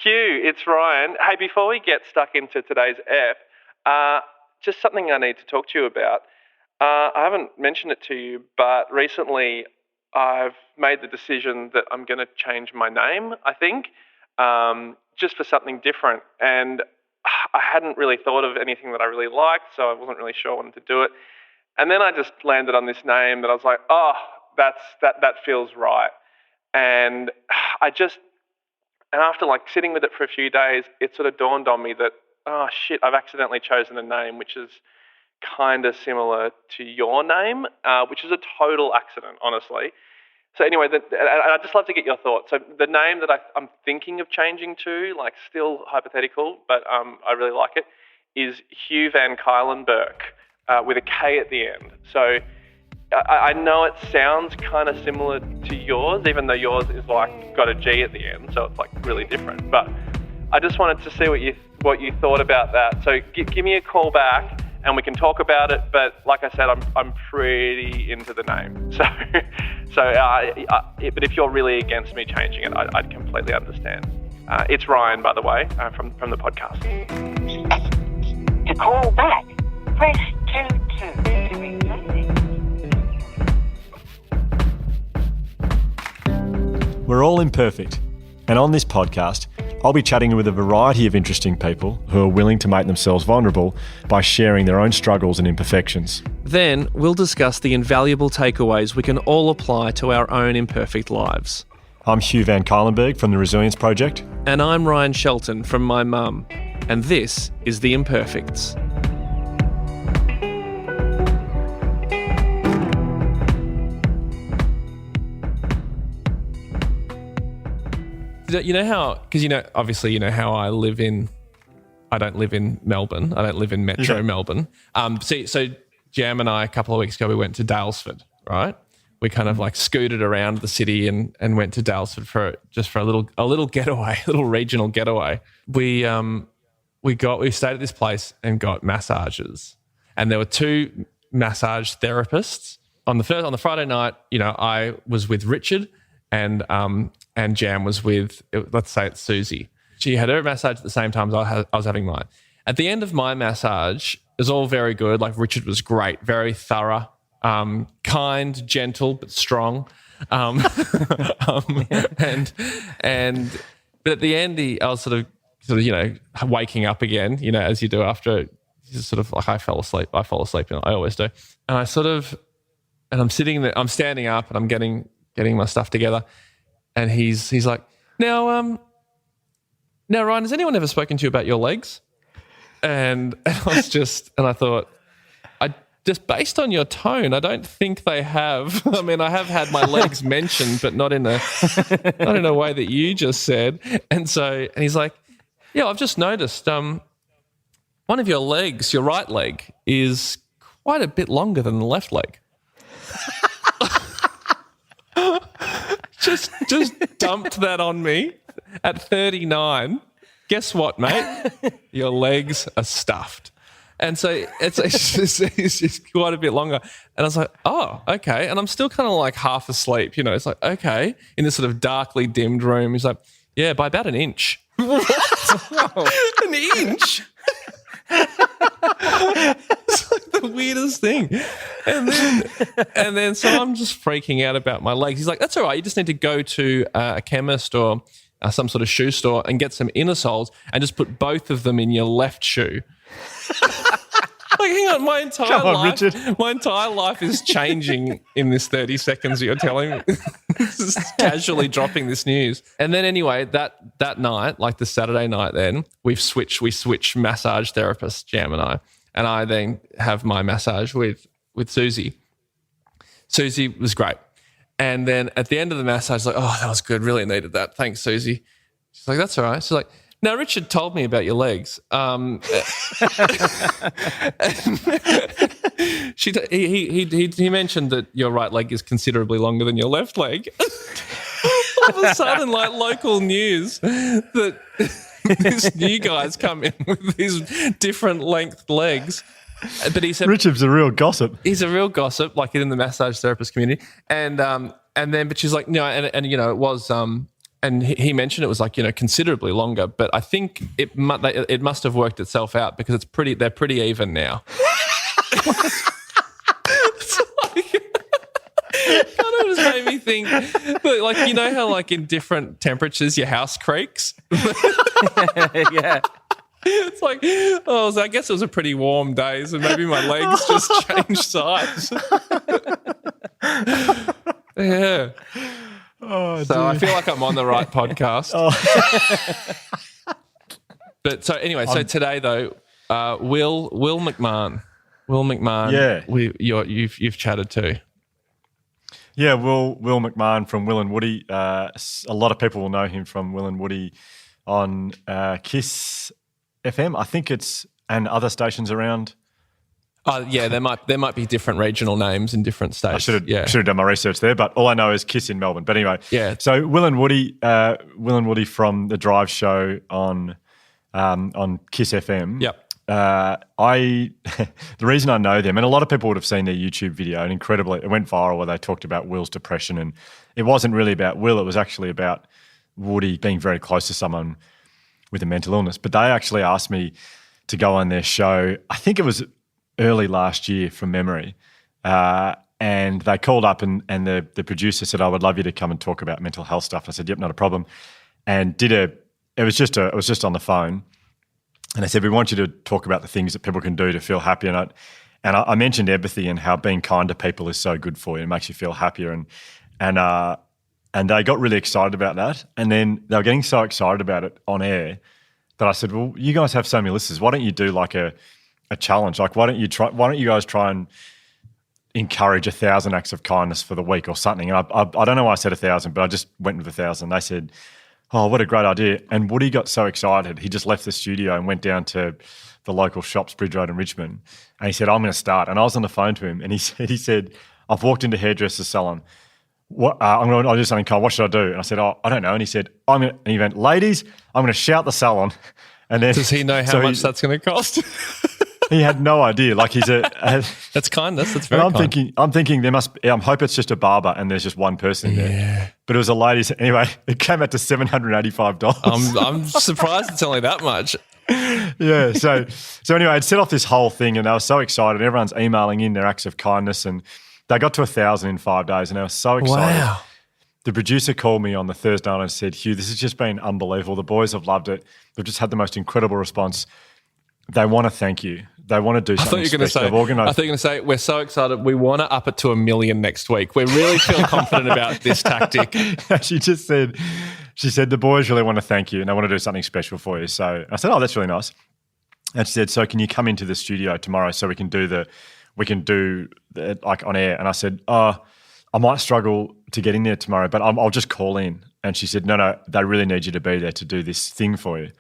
Hugh, it's Ryan. Hey, before we get stuck into today's just something I need to talk to you about. I haven't mentioned it to you, but recently I've made the decision that I'm going to change my name, I think, just for something different. And I hadn't really thought of anything that I really liked, so I wasn't really sure I wanted to do it. And then I just landed on this name that I was like, oh, that feels right. And after like sitting with it for a few days, it sort of dawned on me that, oh shit, I've accidentally chosen a name which is kind of similar to your name, which is a total accident, honestly. So anyway, I'd just love to get your thoughts. So the name that I'm thinking of changing to, like still hypothetical, but I really like it, is Hugh Van Cuylenburg with a K at the end. So I know it sounds kind of similar to yours, even though yours is like got a G at the end, so it's like really different. But I just wanted to see what you thought about that. So give me a call back and we can talk about it. But like I said, I'm pretty into the name. But if you're really against me changing it, I'd completely understand. It's Ryan, by the way, from the podcast. To call back, press 22 to replace it. We're all imperfect, and on this podcast, I'll be chatting with a variety of interesting people who are willing to make themselves vulnerable by sharing their own struggles and imperfections. Then we'll discuss the invaluable takeaways we can all apply to our own imperfect lives. I'm Hugh Van Cuylenburg from the Resilience Project. And I'm Ryan Shelton from my mum, and this is The Imperfects. You know how, because obviously how I don't live in Melbourne. I don't live in Metro Melbourne. So Jam and I, a couple of weeks ago, we went to Daylesford, right? We kind of like scooted around the city and went to Daylesford for a little getaway, a little regional getaway. We stayed at this place and got massages, and there were two massage therapists. On the Friday night, I was with Richard and Jam was with, let's say it's Susie. She had her massage at the same time as I was having mine. At the end of my massage, it was all very good. Like Richard was great, very thorough, kind, gentle, but strong. And but at the end, I was sort of waking up again, as you do after, sort of like I fall asleep, and I always do. And I'm sitting there, I'm standing up and I'm getting my stuff together. And he's like, now Ryan, has anyone ever spoken to you about your legs? And I thought, just based on your tone, I don't think they have. I mean, I have had my legs mentioned, but not in a way that you just said. And he's like, yeah, I've just noticed one of your legs, your right leg, is quite a bit longer than the left leg. Just dumped that on me at 39. Guess what, mate? Your legs are stuffed. And so it's just quite a bit longer. And I was like, oh, okay. And I'm still kind of like half asleep, It's like, okay. In this sort of darkly dimmed room, he's like, yeah, by about an inch. What? An inch? It's like the weirdest thing. And then so I'm just freaking out about my legs. He's like, that's all right. You just need to go to a chemist or some sort of shoe store and get some inner soles and just put both of them in your left shoe. Like, hang on, my entire life is changing in this 30 seconds that you're telling me. Just casually dropping this news. And then anyway, that night, like the Saturday night then, we switch massage therapists, Jam and I then have my massage with Susie. Susie was great. And then at the end of the massage, like, oh, that was good. Really needed that. Thanks, Susie. She's like, that's all right. She's like, now, Richard told me about your legs. He mentioned that your right leg is considerably longer than your left leg. All of a sudden, like local news, that this new guy's come in with these different length legs. But he said Richard's a real gossip. He's a real gossip, like in the massage therapist community. And then, but she's like, no, and it was and he mentioned it was like, considerably longer, but I think it must have worked itself out because they're pretty even now. It's like, kind of just made me think, but like, how like in different temperatures your house creaks? Yeah. It's like, so I guess it was a pretty warm day, so maybe my legs just changed size. Yeah. Oh, so dear. I feel like I'm on the right podcast. Oh. But so anyway, so today though, Will McMahon, Yeah. you've chatted to. Yeah, Will McMahon from Will and Woody. A lot of people will know him from Will and Woody on Kiss FM. I think and other stations around. Yeah, there might be different regional names in different states. I should have done my research there, but all I know is Kiss in Melbourne. But anyway, yeah. So Will and Woody from the Drive Show on Kiss FM. Yep. The reason I know them, and a lot of people would have seen their YouTube video, and it went viral where they talked about Will's depression, and it wasn't really about Will, it was actually about Woody being very close to someone with a mental illness. But they actually asked me to go on their show, I think it was early last year from memory, and they called up and the producer said, I would love you to come and talk about mental health stuff. I said, yep, not a problem. And it was just on the phone. And they said, we want you to talk about the things that people can do to feel happy. And I mentioned empathy and how being kind to people is so good for you. It makes you feel happier. And they got really excited about that. And then they were getting so excited about it on air that I said, well, you guys have so many listeners. Why don't you do like a challenge? Like, why don't you guys try and encourage 1,000 acts of kindness for the week or something? And I don't know why I said 1,000, but I just went with 1,000. They said, oh, what a great idea. And Woody got so excited, he just left the studio and went down to the local shops, Bridge Road and Richmond. And he said, I'm going to start. And I was on the phone to him and he said, I've walked into hairdresser's salon. I'll do something kind. What should I do? And I said, I don't know. And he said, and he went, ladies, I'm going to shout the salon. And then, does he know how much that's going to cost? He had no idea. Like that's kindness. That's very kind. I'm thinking there must be, I hope it's just a barber and there's just one person in there. But it was a lady. Anyway, it came out to $785. I'm surprised it's only that much. Yeah. So anyway, it set off this whole thing and they were so excited. Everyone's emailing in their acts of kindness and they got to 1,000 in 5 days and they were so excited. Wow. The producer called me on the Thursday night and said, Hugh, this has just been unbelievable. The boys have loved it. They've just had the most incredible response. They want to thank you. They want to do something I thought you were going to say, we're so excited. We want to up it to 1 million next week. We really feel confident about this tactic. She said, the boys really want to thank you and they want to do something special for you. So I said, oh, that's really nice. And she said, so can you come into the studio tomorrow so we can do the like on air? And I said, I might struggle to get in there tomorrow, but I'll just call in. And she said, no, they really need you to be there to do this thing for you.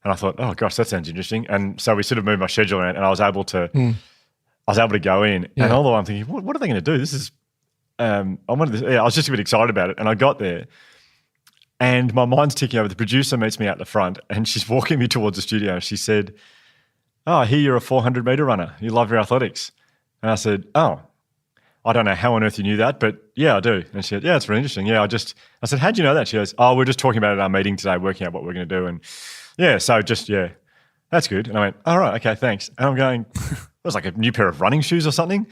And I thought, oh gosh, that sounds interesting. And so we sort of moved my schedule around, and I was able to go in. Yeah. And all the while I'm thinking, what are they going to do? This is, I was just a bit excited about it. And I got there, and my mind's ticking over. The producer meets me out the front, and she's walking me towards the studio. She said, "Oh, I hear you're a 400-meter runner. You love your athletics." And I said, "Oh, I don't know how on earth you knew that, but yeah, I do." And she said, "Yeah, it's really interesting. Yeah, I said, how'd you know that?" She goes, "Oh, we're just talking about it at our meeting today, working out what we're going to do." And yeah, so that's good. And I went, all right, okay, thanks. And I'm going, it was like a new pair of running shoes or something.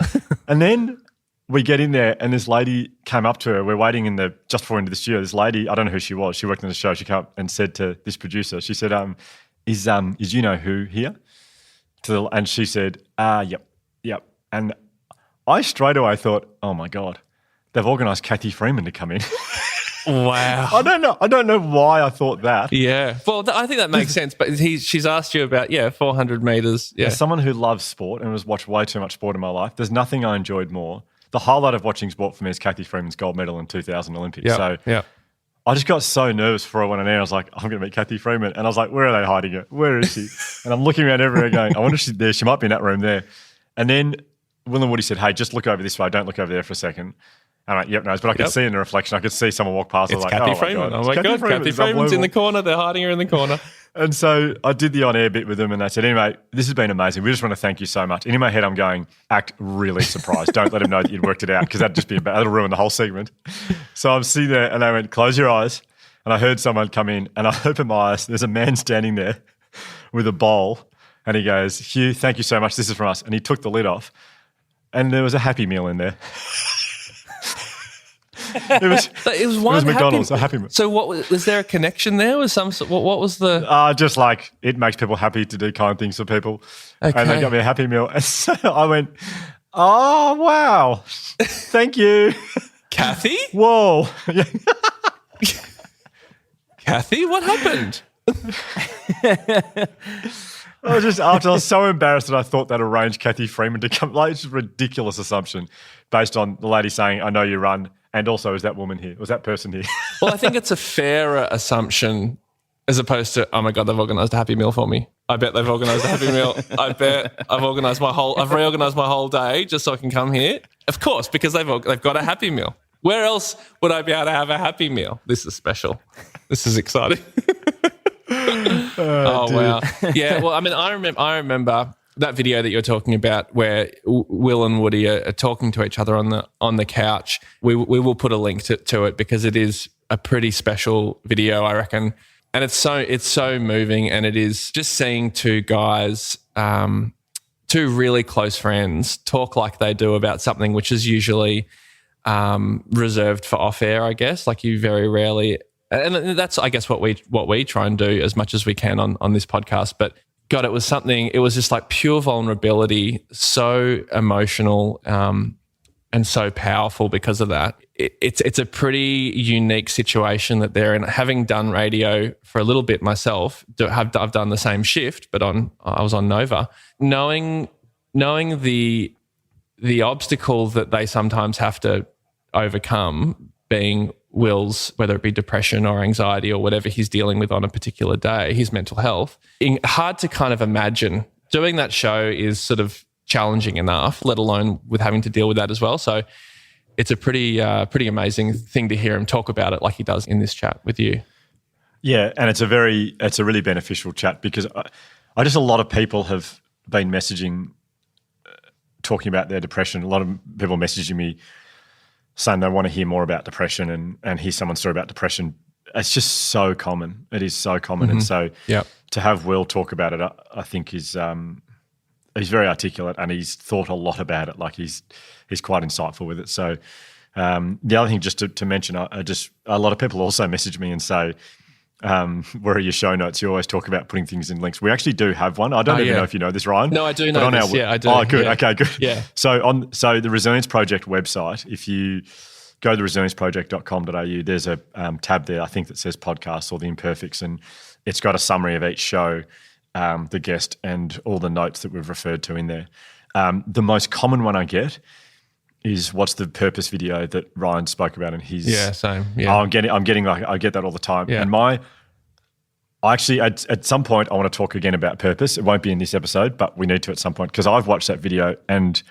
And then we get in there and this lady came up to her. We're waiting just before into the studio. This lady, I don't know who she was. She worked in the show. She came up and said to this producer, she said, is you know who here? And she said, yep. And I straight away thought, oh my God, they've organised Kathy Freeman to come in. Wow. I don't know why I thought that. Yeah. Well, I think that makes sense. But she's asked you about 400 meters. Yeah. As someone who loves sport and has watched way too much sport in my life, there's nothing I enjoyed more. The highlight of watching sport for me is Kathy Freeman's gold medal in 2000 Olympics. Yeah. I just got so nervous before I went on air. I was like, I'm going to meet Kathy Freeman. And I was like, where are they hiding her? Where is she? And I'm looking around everywhere going, I wonder if she's there. She might be in that room there. And then Will and Woody said, hey, just look over this way. Don't look over there for a second. And I'm like, yep, no, but I could see in the reflection, I could see someone walk past. It's I was Kathy like, Freeman. Oh my God, Kathy Freeman's in the corner. They're hiding her in the corner. And so I did the on-air bit with them and they said, anyway, this has been amazing. We just want to thank you so much. And in my head, I'm going, act really surprised. Don't let them know that you'd worked it out because that'll ruin the whole segment. So I'm sitting there and they went, close your eyes. and I heard someone come in, and I opened my eyes. There's a man standing there with a bowl, and he goes, "Hugh, thank you so much. This is from us." And he took the lid off, and there was a Happy Meal in there. It was McDonald's, a Happy Meal. So what was there a connection there? Was what was the? Just like it makes people happy to do kind things for people, and they got me a Happy Meal, and so I went, "Oh wow, thank you, Kathy." Whoa, Kathy, what happened? I was so embarrassed that I thought that arranged Kathy Freeman to come. Like, it's a ridiculous assumption based on the lady saying, "I know you run." And also, is that woman here? Was that person here? Well, I think it's a fairer assumption as opposed to, oh my God, they've organised a Happy Meal for me. I bet they've organised a Happy Meal. I bet I've reorganised my whole day just so I can come here. Of course, because they've got a Happy Meal. Where else would I be able to have a Happy Meal? This is special. This is exciting. Oh wow. Yeah. Well, I mean, I remember that video that you're talking about where Will and Woody are talking to each other on the couch. We will put a link to it because it is a pretty special video, I reckon. And it's so moving, and it is just seeing two guys, two really close friends, talk like they do about something which is usually reserved for off air, I guess. Like, you very rarely, and that's, I guess, what we try and do as much as we can on this podcast. But God, it was just like pure vulnerability, so emotional, and so powerful because of that. It's a pretty unique situation that they're in. Having done radio for a little bit myself, I've done the same shift, but I was on Nova. Knowing the obstacle that they sometimes have to overcome, being Will's, whether it be depression or anxiety or whatever he's dealing with on a particular day, his mental health, hard to kind of imagine. Doing that show is sort of challenging enough, let alone with having to deal with that as well. So it's a pretty amazing thing to hear him talk about it like he does in this chat with you. Yeah, and it's a really beneficial chat because I just, a lot of people have been messaging, talking about their depression. A lot of people messaging me saying they want to hear more about depression and hear someone's story about depression. It's just so common. It is so common. And so to have Will talk about it, I think is he's very articulate and he's thought a lot about it. Like, he's quite insightful with it. So the other thing just to mention, a lot of people also message me and say, where are your show notes? You always talk about putting things in links. We actually do have one. I don't even know if you know this, Ryan. No, I do know this. I do. Oh, good. Yeah. Okay, good. Yeah. So the Resilience Project website, if you go to resilienceproject.com.au, there's a tab there, I think, that says podcasts or the Imperfects, and it's got a summary of each show, the guest, and all the notes that we've referred to in there. The most common one I get is, what's the purpose video that Ryan spoke about in his? Yeah, same. Yeah, I'm getting like, I get that all the time. Yeah. And I actually at some point I want to talk again about purpose. It won't be in this episode, but we need to at some point, because I've watched that video and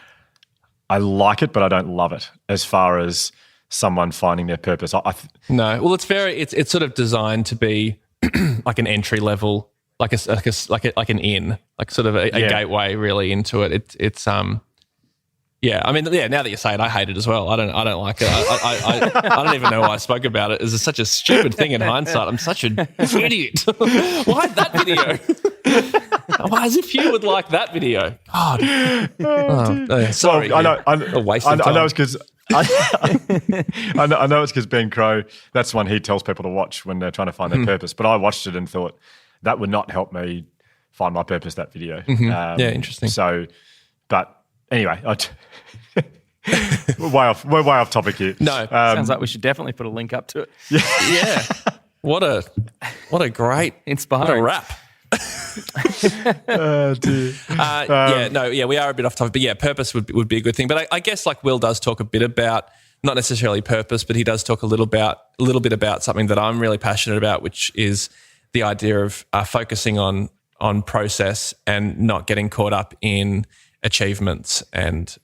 I like it, but I don't love it as far as someone finding their purpose. No, well, it's sort of designed to be like an entry level, like an in, like sort of a gateway really into it. It's yeah, I mean, yeah, now that you say it, I hate it as well. I don't like it. I don't even know why I spoke about it. It's such a stupid thing in hindsight. I'm such an idiot. Why that video? Why, as if you would like that video? God. Sorry. Well, a waste of time. I know it's because I know it's because Ben Crow, that's the one he tells people to watch when they're trying to find their purpose. But I watched it and thought that would not help me find my purpose, that video. Yeah, interesting. So, but anyway, we're way off topic here. No, sounds like we should definitely put a link up to it. Yeah. What a great, inspiring wrap. Oh, dear. We are a bit off topic, but yeah, purpose would be a good thing. But I guess like Will does talk a bit about, not necessarily purpose, but he does talk a little bit about something that I'm really passionate about, which is the idea of focusing on process and not getting caught up in achievements and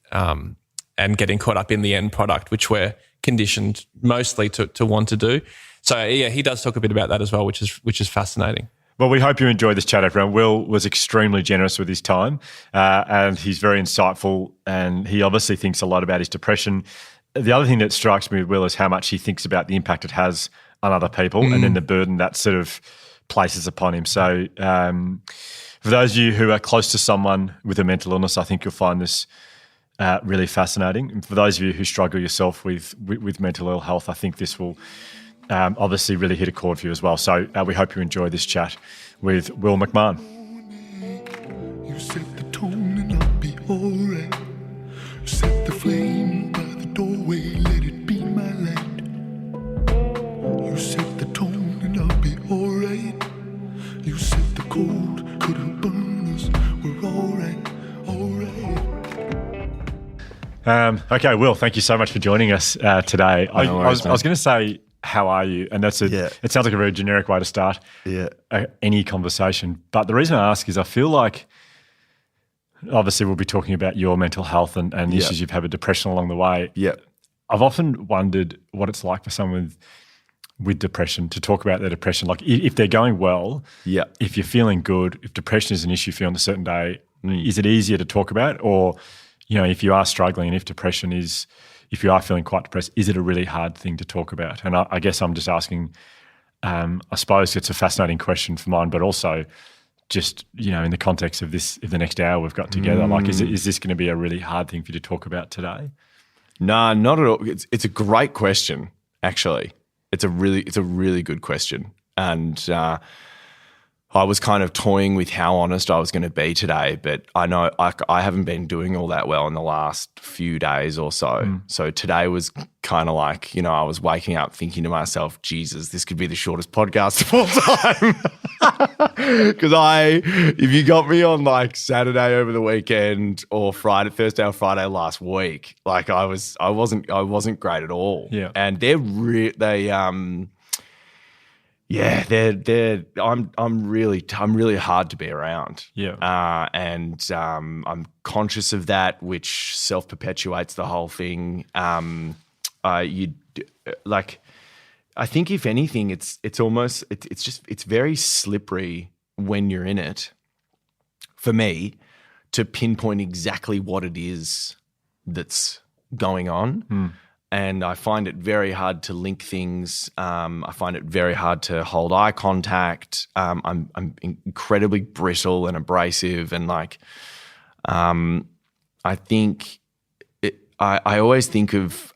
getting caught up in the end product, which we're conditioned mostly to want to do. So yeah, he does talk a bit about that as well, which is fascinating. Well, we hope you enjoyed this chat, everyone. Will was extremely generous with his time and he's very insightful, and he obviously thinks a lot about his depression. The other thing that strikes me with Will is how much he thinks about the impact it has on other people, and then the burden that sort of places upon him. So for those of you who are close to someone with a mental illness, I think you'll find this really fascinating. And for those of you who struggle yourself with mental ill health, I think this will obviously really hit a chord for you as well. So we hope you enjoy this chat with Will McMahon. You set the tone and I'll be alright. Set the flame by the doorway, let it be my light. You set the tone and I'll be alright. You set the cold, couldn't burn us. We're alright, alright. Okay, Will, thank you so much for joining us today. I was going to say, how are you? And that's it sounds like a very generic way to start any conversation. But the reason I ask is I feel like obviously we'll be talking about your mental health and the issues you've had with depression along the way. Yeah. I've often wondered what it's like for someone with depression to talk about their depression. Like if they're going well, if you're feeling good, if depression is an issue for you on a certain day, is it easier to talk about? Or, if you are struggling and if you are feeling quite depressed, is it a really hard thing to talk about? And I guess I'm just asking, I suppose it's a fascinating question for mine, but also just, in the context of the next hour we've got together, like, is this going to be a really hard thing for you to talk about today? No, not at all. It's a great question, actually. It's a really good question. And I was kind of toying with how honest I was going to be today, but I know I haven't been doing all that well in the last few days or so. So today was kind of like, I was waking up thinking to myself, Jesus, this could be the shortest podcast of all time. Because if you got me on like Saturday over the weekend or Thursday or Friday last week, like I wasn't great at all. Yeah. And I'm really hard to be around. Yeah. And I'm conscious of that, which self-perpetuates the whole thing. I think if anything, it's very slippery when you're in it, for me, to pinpoint exactly what it is that's going on. And I find it very hard to link things. I find it very hard to hold eye contact. I'm incredibly brittle and abrasive, and I think I always think of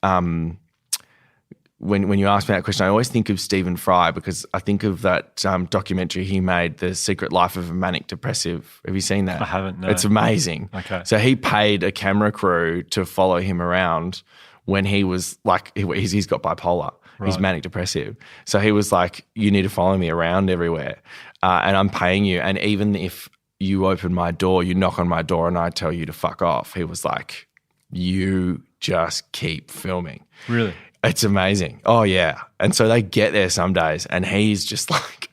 when you ask me that question, I always think of Stephen Fry, because I think of that documentary he made, The Secret Life of a Manic Depressive. Have you seen that? I haven't, no. It's amazing. Okay. So he paid a camera crew to follow him around when he was like, he's got bipolar. Right. He's manic depressive. So he was like, you need to follow me around everywhere, and I'm paying you. And even if you open my door, you knock on my door and I tell you to fuck off, he was like, you just keep filming. Really? It's amazing. Oh, yeah. And so they get there some days and he's just like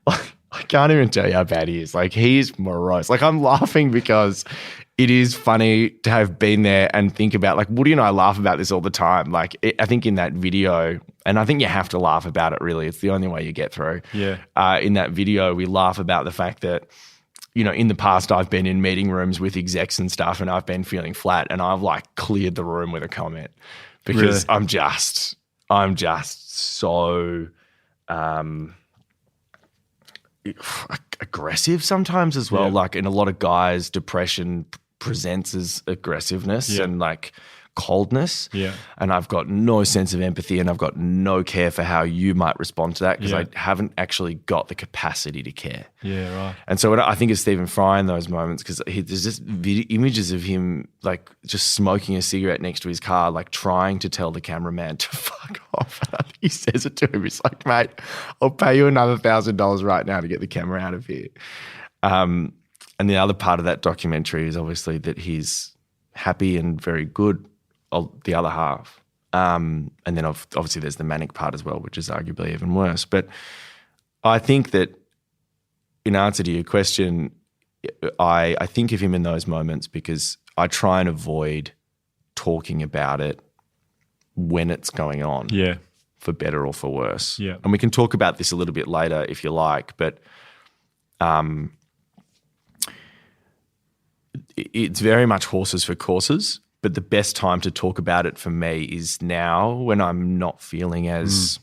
I can't even tell you how bad he is. Like, he's morose. Like, I'm laughing because it is funny to have been there and think about, like, Woody and I laugh about this all the time. Like, I think in that video, and I think you have to laugh about it, really. It's the only way you get through. Yeah. In that video, we laugh about the fact that, in the past I've been in meeting rooms with execs and stuff and I've been feeling flat and I've like cleared the room with a comment because really? I'm just so aggressive sometimes as well. Yeah. Like, in a lot of guys, depression presents as aggressiveness and like coldness. Yeah. And I've got no sense of empathy and I've got no care for how you might respond to that because I haven't actually got the capacity to care. Yeah, right. And so I think of Stephen Fry in those moments, because there's just images of him like just smoking a cigarette next to his car, like trying to tell the cameraman to fuck off. He says it to him. He's like, mate, I'll pay you another $1,000 right now to get the camera out of here. And the other part of that documentary is obviously that he's happy and very good, the other half. And then obviously there's the manic part as well, which is arguably even worse. But I think that in answer to your question, I think of him in those moments because I try and avoid talking about it when it's going on. Yeah. For better or for worse. Yeah. And we can talk about this a little bit later if you like, but it's very much horses for courses. But the best time to talk about it for me is now, when I'm not feeling as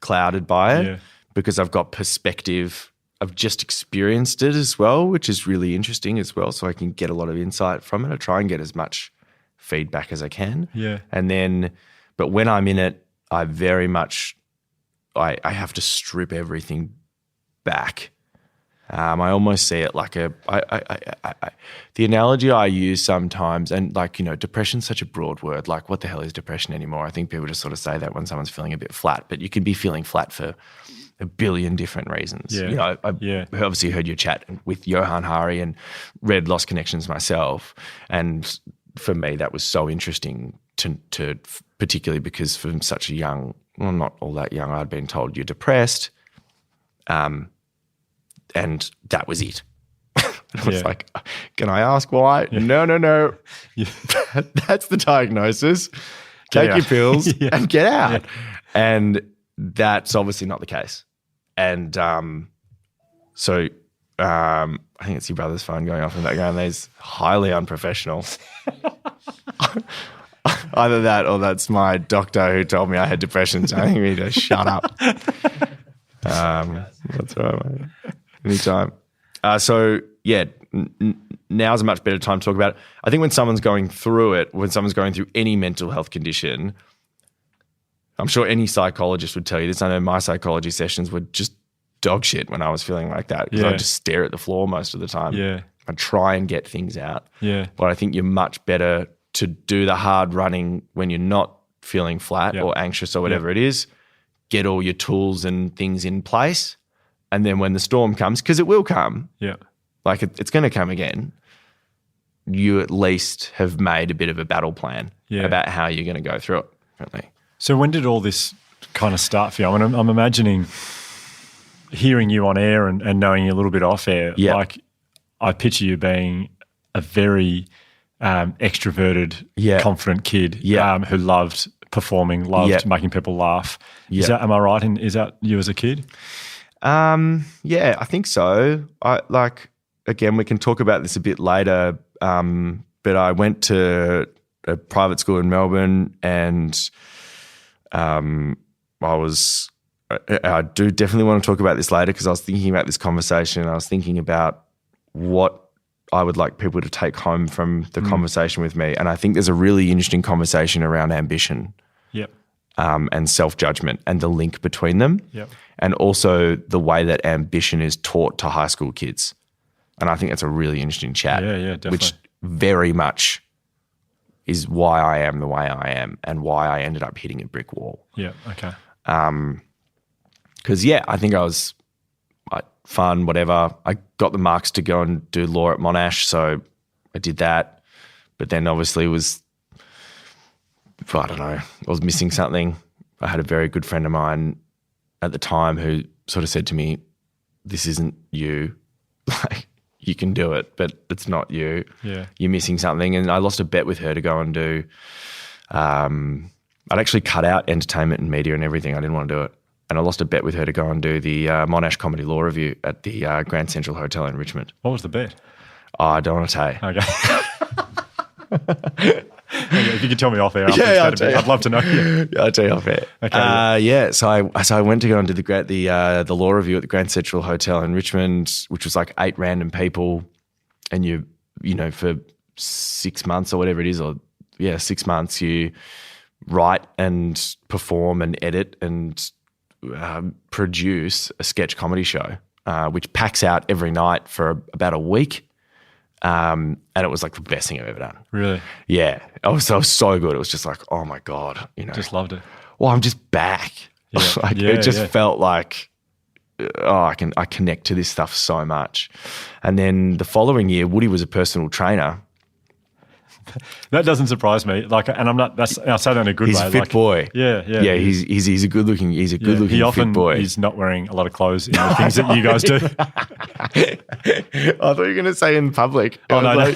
clouded by it Yeah. because I've got perspective. I've just experienced it as well, which is really interesting as well. So I can get a lot of insight from it. I try and get as much feedback as I can. Yeah. And then, but when I'm in it, I very much, I have to strip everything back. I almost see it like the analogy I use sometimes, and like, you know, depression's such a broad word. Like, what the hell is depression anymore? I think people just sort of say that when someone's feeling a bit flat, but you can be feeling flat for a billion different reasons. Yeah. You know, I obviously heard your chat with Johan Hari and read Lost Connections myself. And for me, that was so interesting to particularly because from such a young, well, not all that young, I'd been told you're depressed. And that was it. I was like, can I ask why? Yeah. No. Yeah. That's the diagnosis. Take your pills and get out. Yeah. And that's obviously not the case. And so I think it's your brother's phone going off in the background. There's highly unprofessional. Either that or that's my doctor who told me I had depression. So I think we need to shut up. That's all right, mate. Anytime. So, yeah, now's a much better time to talk about it. I think when someone's going through it, when someone's going through any mental health condition, I'm sure any psychologist would tell you this. I know my psychology sessions were just dog shit when I was feeling like that because I'd just stare at the floor most of the time. Yeah. I'd try and get things out. Yeah. But I think you're much better to do the hard running when you're not feeling flat or anxious or whatever it is. Get all your tools and things in place. And then when the storm comes, because it will come, like it's going to come again, you at least have made a bit of a battle plan about how you're going to go through it. Really. So when did all this kind of start for you? I mean, I'm imagining hearing you on air and knowing you a little bit off air. Yeah. Like I picture you being a very extroverted, confident kid who loved performing, loved making people laugh. Am I right? And is that you as a kid? Yeah, I think so. Again, we can talk about this a bit later, but I went to a private school in Melbourne and I do definitely want to talk about this later because I was thinking about this conversation. I was thinking about what I would like people to take home from the conversation with me. And I think there's a really interesting conversation around ambition. Yep. And self-judgment and the link between them. Yep. And also the way that ambition is taught to high school kids. And I think that's a really interesting chat. Yeah, definitely. Which very much is why I am the way I am and why I ended up hitting a brick wall. Yeah, okay. Because, I think I was fun, whatever. I got the marks to go and do law at Monash, so I did that. But then obviously I don't know, I was missing something. I had a very good friend of mine at the time who sort of said to me, this isn't you. Like, you can do it, but it's not you. Yeah. You're missing something. And I lost a bet with her to go and do, I'd actually cut out entertainment and media and everything. I didn't want to do it. And I lost a bet with her to go and do the Monash Comedy Law Review at the Grand Central Hotel in Richmond. What was the bet? Oh, I don't want to tell you. Okay. If you could tell me off air, I'd love to know. Yeah, I'll tell you off air. Okay. So I went to go and do the law review at the Grand Central Hotel in Richmond, which was like 8 random people, and you know for 6 months or whatever it is, 6 months you write and perform and edit and produce a sketch comedy show, which packs out every night for about a week. And it was like the best thing I've ever done. Really? Yeah. I was so good. It was just like, oh my God, Just loved it. Well, I'm just back. Yeah. It just felt like, I connect to this stuff so much. And then the following year, Woody was a personal trainer. That doesn't surprise me. I say that in a good way. He's a fit boy. Yeah. Yeah, he's a good looking fit boy. He's not wearing a lot of clothes in the things that you guys do. I thought you were going to say in public. Oh, no.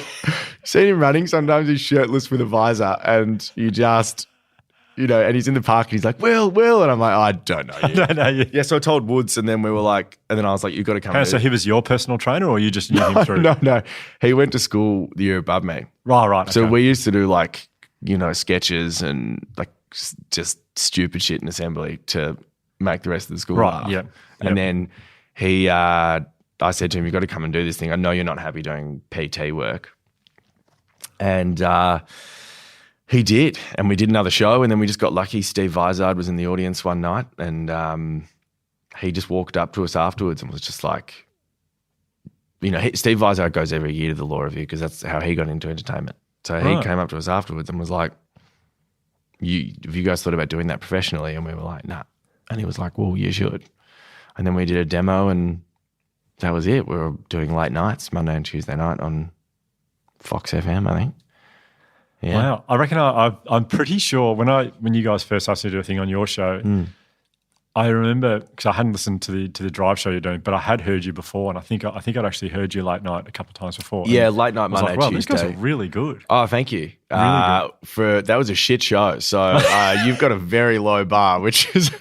Seen him running, sometimes he's shirtless with a visor and you just, and he's in the park and he's like, Will, and I'm like, I don't know you. I don't know you. Yeah, so I told Woods and then we were like, and then I was like, you've got to come. So he was your personal trainer or you just knew him through? No. He went to school the year above me. Right. Okay. So we used to do sketches and just stupid shit in assembly to make the rest of the school Right, laugh. yeah. And then I said to him, you've got to come and do this thing. I know you're not happy doing PT work. And he did. And we did another show, and then we just got lucky. Steve Vizard was in the audience one night, and he just walked up to us afterwards and was just like, Steve Vizard goes every year to the law review because that's how he got into entertainment. So he came up to us afterwards and was like, have you guys thought about doing that professionally? And we were like, nah. And he was like, well, you should. And then we did a demo, and that was it. We were doing late nights, Monday and Tuesday night on Fox FM, I think. Yeah. Wow. I reckon I'm pretty sure when you guys first asked me to do a thing on your show, I remember, because I hadn't listened to the drive show you're doing, but I had heard you before, and I think I'd actually heard you late night a couple of times before. Yeah, late night Monday, wow, Tuesday. These guys are really good. Oh, thank you. Really good. That was a shit show. So you've got a very low bar, which is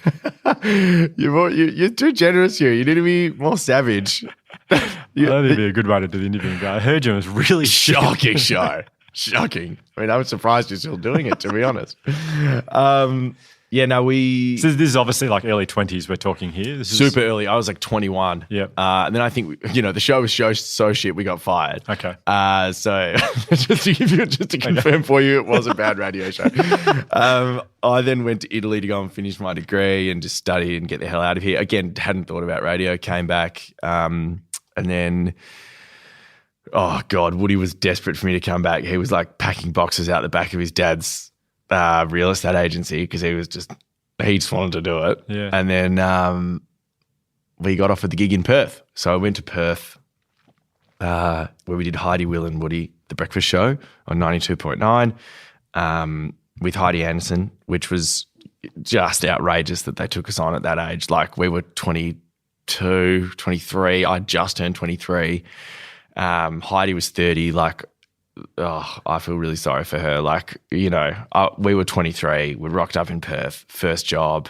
you're too generous here. You need to be more savage. I don't think it'd be a good way to do the interviewing. I heard you. It was really shocking show. Shocking. I mean, I'm surprised you're still doing it, to be honest. Yeah, no, So this is obviously like early 20s we're talking here. This is super early. I was like 21. Yeah. And then I think, the show was so shit we got fired. Okay. So just to confirm for you, it was a bad radio show. I then went to Italy to go and finish my degree and just study and get the hell out of here. Again, hadn't thought about radio, came back. And then, oh God, Woody was desperate for me to come back. He was like packing boxes out the back of his dad's real estate agency because he just wanted to do it. Yeah. And then we got offered the gig in Perth. So I went to Perth where we did Heidi, Will and Woody, The Breakfast Show on 92.9 with Heidi Anderson, which was just outrageous that they took us on at that age. Like we were 22, 23. I just turned 23. Heidi was 30. Like, I feel really sorry for her. Like, we were 23. We rocked up in Perth, first job,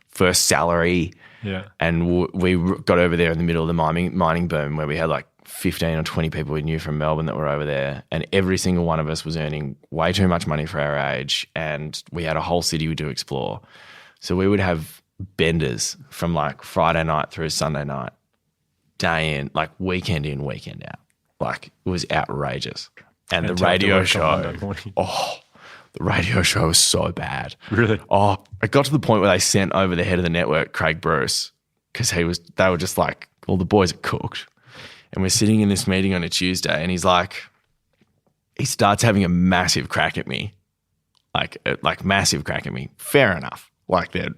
first salary. Yeah. And we got over there in the middle of the mining boom where we had like 15 or 20 people we knew from Melbourne that were over there. And every single one of us was earning way too much money for our age. And we had a whole city to explore. So we would have benders from like Friday night through Sunday night, day in, like weekend in, weekend out. Like it was outrageous. And the radio show, the radio show was so bad. Really? Oh, it got to the point where they sent over the head of the network, Craig Bruce, because they were just like, all the boys are cooked. And we're sitting in this meeting on a Tuesday, and he starts having a massive crack at me, like massive crack at me. Fair enough. Like they're,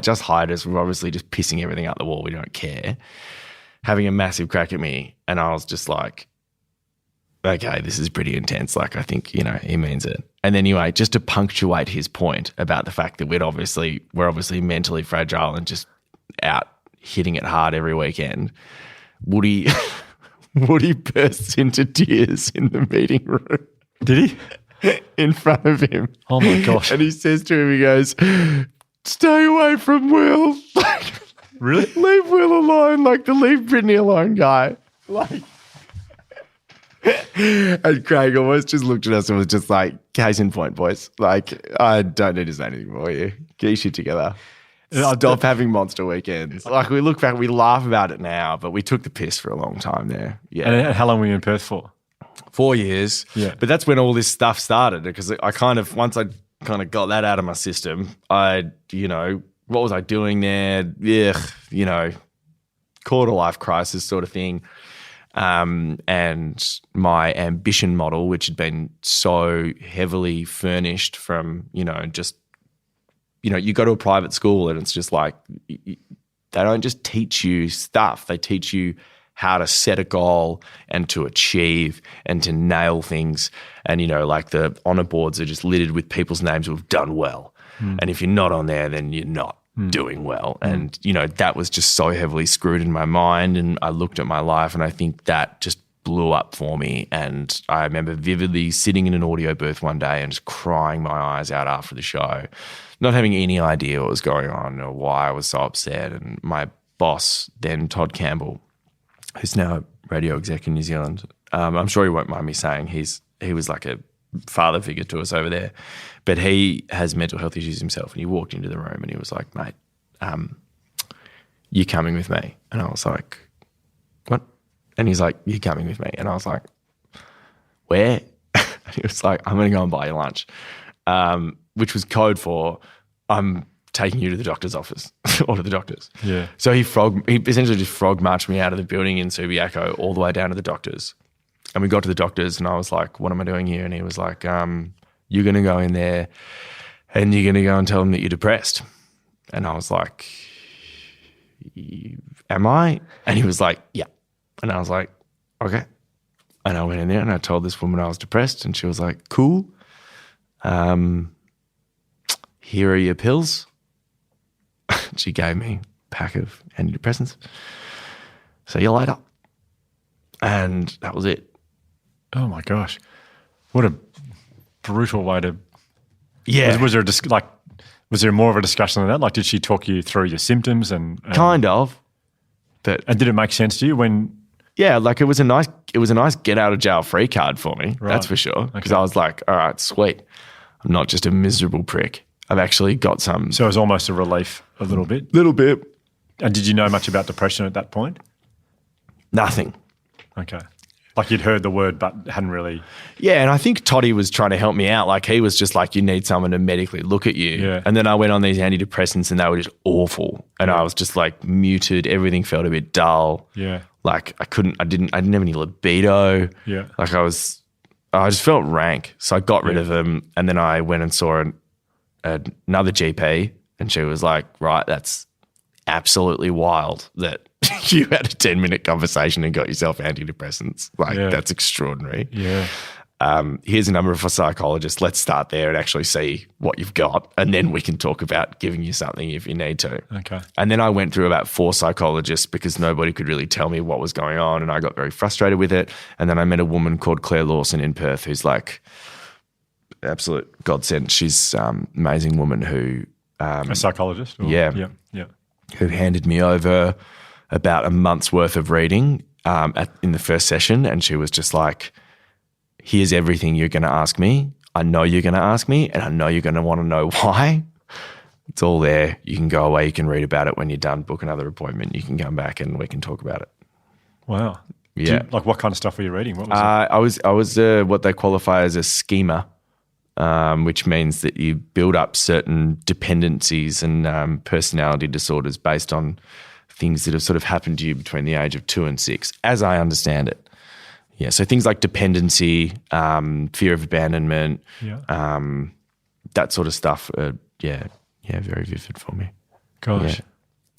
just hired us. We're obviously just pissing everything out the wall. We don't care. Having a massive crack at me, and I was just like, okay, this is pretty intense. Like, I think, he means it. And then anyway, just to punctuate his point about the fact that we're obviously mentally fragile and just out hitting it hard every weekend, Woody bursts into tears in the meeting room. Did he? In front of him. Oh my gosh. And he says to him, he goes, stay away from Will. Really? Leave Will alone, like the leave Brittany alone guy. Like, and Craig almost just looked at us and was just like, case in point, boys. Like, I don't need to say anything for you. Get your shit together. Stop having monster weekends. Like, we look back, we laugh about it now, but we took the piss for a long time there. Yeah. And how long were you in Perth for? 4 years. Yeah. But that's when all this stuff started, because once I kind of got that out of my system, what was I doing there? Quarter life crisis sort of thing. And my ambition model, which had been so heavily furnished from, you go to a private school and it's just like, they don't just teach you stuff. They teach you how to set a goal and to achieve and to nail things. And, like the honor boards are just littered with people's names who have done well. And if you're not on there, then you're not doing well. And, that was just so heavily screwed in my mind. And I looked at my life and I think that just blew up for me. And I remember vividly sitting in an audio booth one day and just crying my eyes out after the show, not having any idea what was going on or why I was so upset. And my boss, then Todd Campbell, who's now a radio exec in New Zealand, I'm sure he won't mind me saying he was like a father figure to us over there. But he has mental health issues himself, and he walked into the room and he was like, mate, "You coming with me?" And I was like, "What?" And he's like, "You coming with me?" And I was like, "Where?" And he was like, "I'm going to go and buy you lunch," which was code for, "I'm taking you to the doctor's office or to the doctor's." Yeah. So he essentially just frog marched me out of the building in Subiaco all the way down to the doctor's. And we got to the doctor's and I was like, "What am I doing here?" And he was like, "You're going to go in there and you're going to go and tell them that you're depressed." And I was like, "Am I?" And he was like, "Yeah." And I was like, "Okay." And I went in there and I told this woman I was depressed and she was like, "Cool. Here are your pills." She gave me a pack of antidepressants. "See you later." And that was it. Oh my gosh. What a brutal way to. Yeah. Was there was there more of a discussion on that? Like, did she talk you through your symptoms and Kind of. But and did it make sense to you when? yeah, like it was a nice get out of jail free card for me. Right. That's for sure. Because Okay. I was like, all right, sweet. I'm not just a miserable prick. I've actually got some. So it was almost a relief a little bit. Little bit. And did you know much about depression at that point? Nothing. Okay. Like you'd heard the word but hadn't really. Yeah, and I think Toddy was trying to help me out. Like he was just like, "You need someone to medically look at you." Yeah. And then I went on these antidepressants and they were just awful. And I was just like muted. Everything felt a bit dull. Yeah. Like I didn't have any libido. Yeah. Like I just felt rank. So I got rid of them. And then I went and saw another GP and she was like, "Right, that's absolutely wild that you had a 10-minute conversation and got yourself antidepressants. Like that's extraordinary. Yeah. Here's a number for psychologists. Let's start there and actually see what you've got. And then we can talk about giving you something if you need to." Okay. And then I went through about 4 psychologists because nobody could really tell me what was going on. And I got very frustrated with it. And then I met a woman called Claire Lawson in Perth who's like absolute godsend. She's an amazing woman who A psychologist? Or? Yeah. Yeah. Yeah. who handed me over about a month's worth of reading in the first session. And she was just like, "Here's everything you're going to ask me. I know you're going to ask me and I know you're going to want to know why. It's all there. You can go away. You can read about it when you're done. Book another appointment. You can come back and we can talk about it." Wow. Yeah. Like what kind of stuff were you reading? What was it? I was what they qualify as a schema, which means that you build up certain dependencies and personality disorders based on things that have sort of happened to you between the age of 2 and 6, as I understand it. Yeah, so things like dependency, fear of abandonment, that sort of stuff. Very vivid for me. Gosh.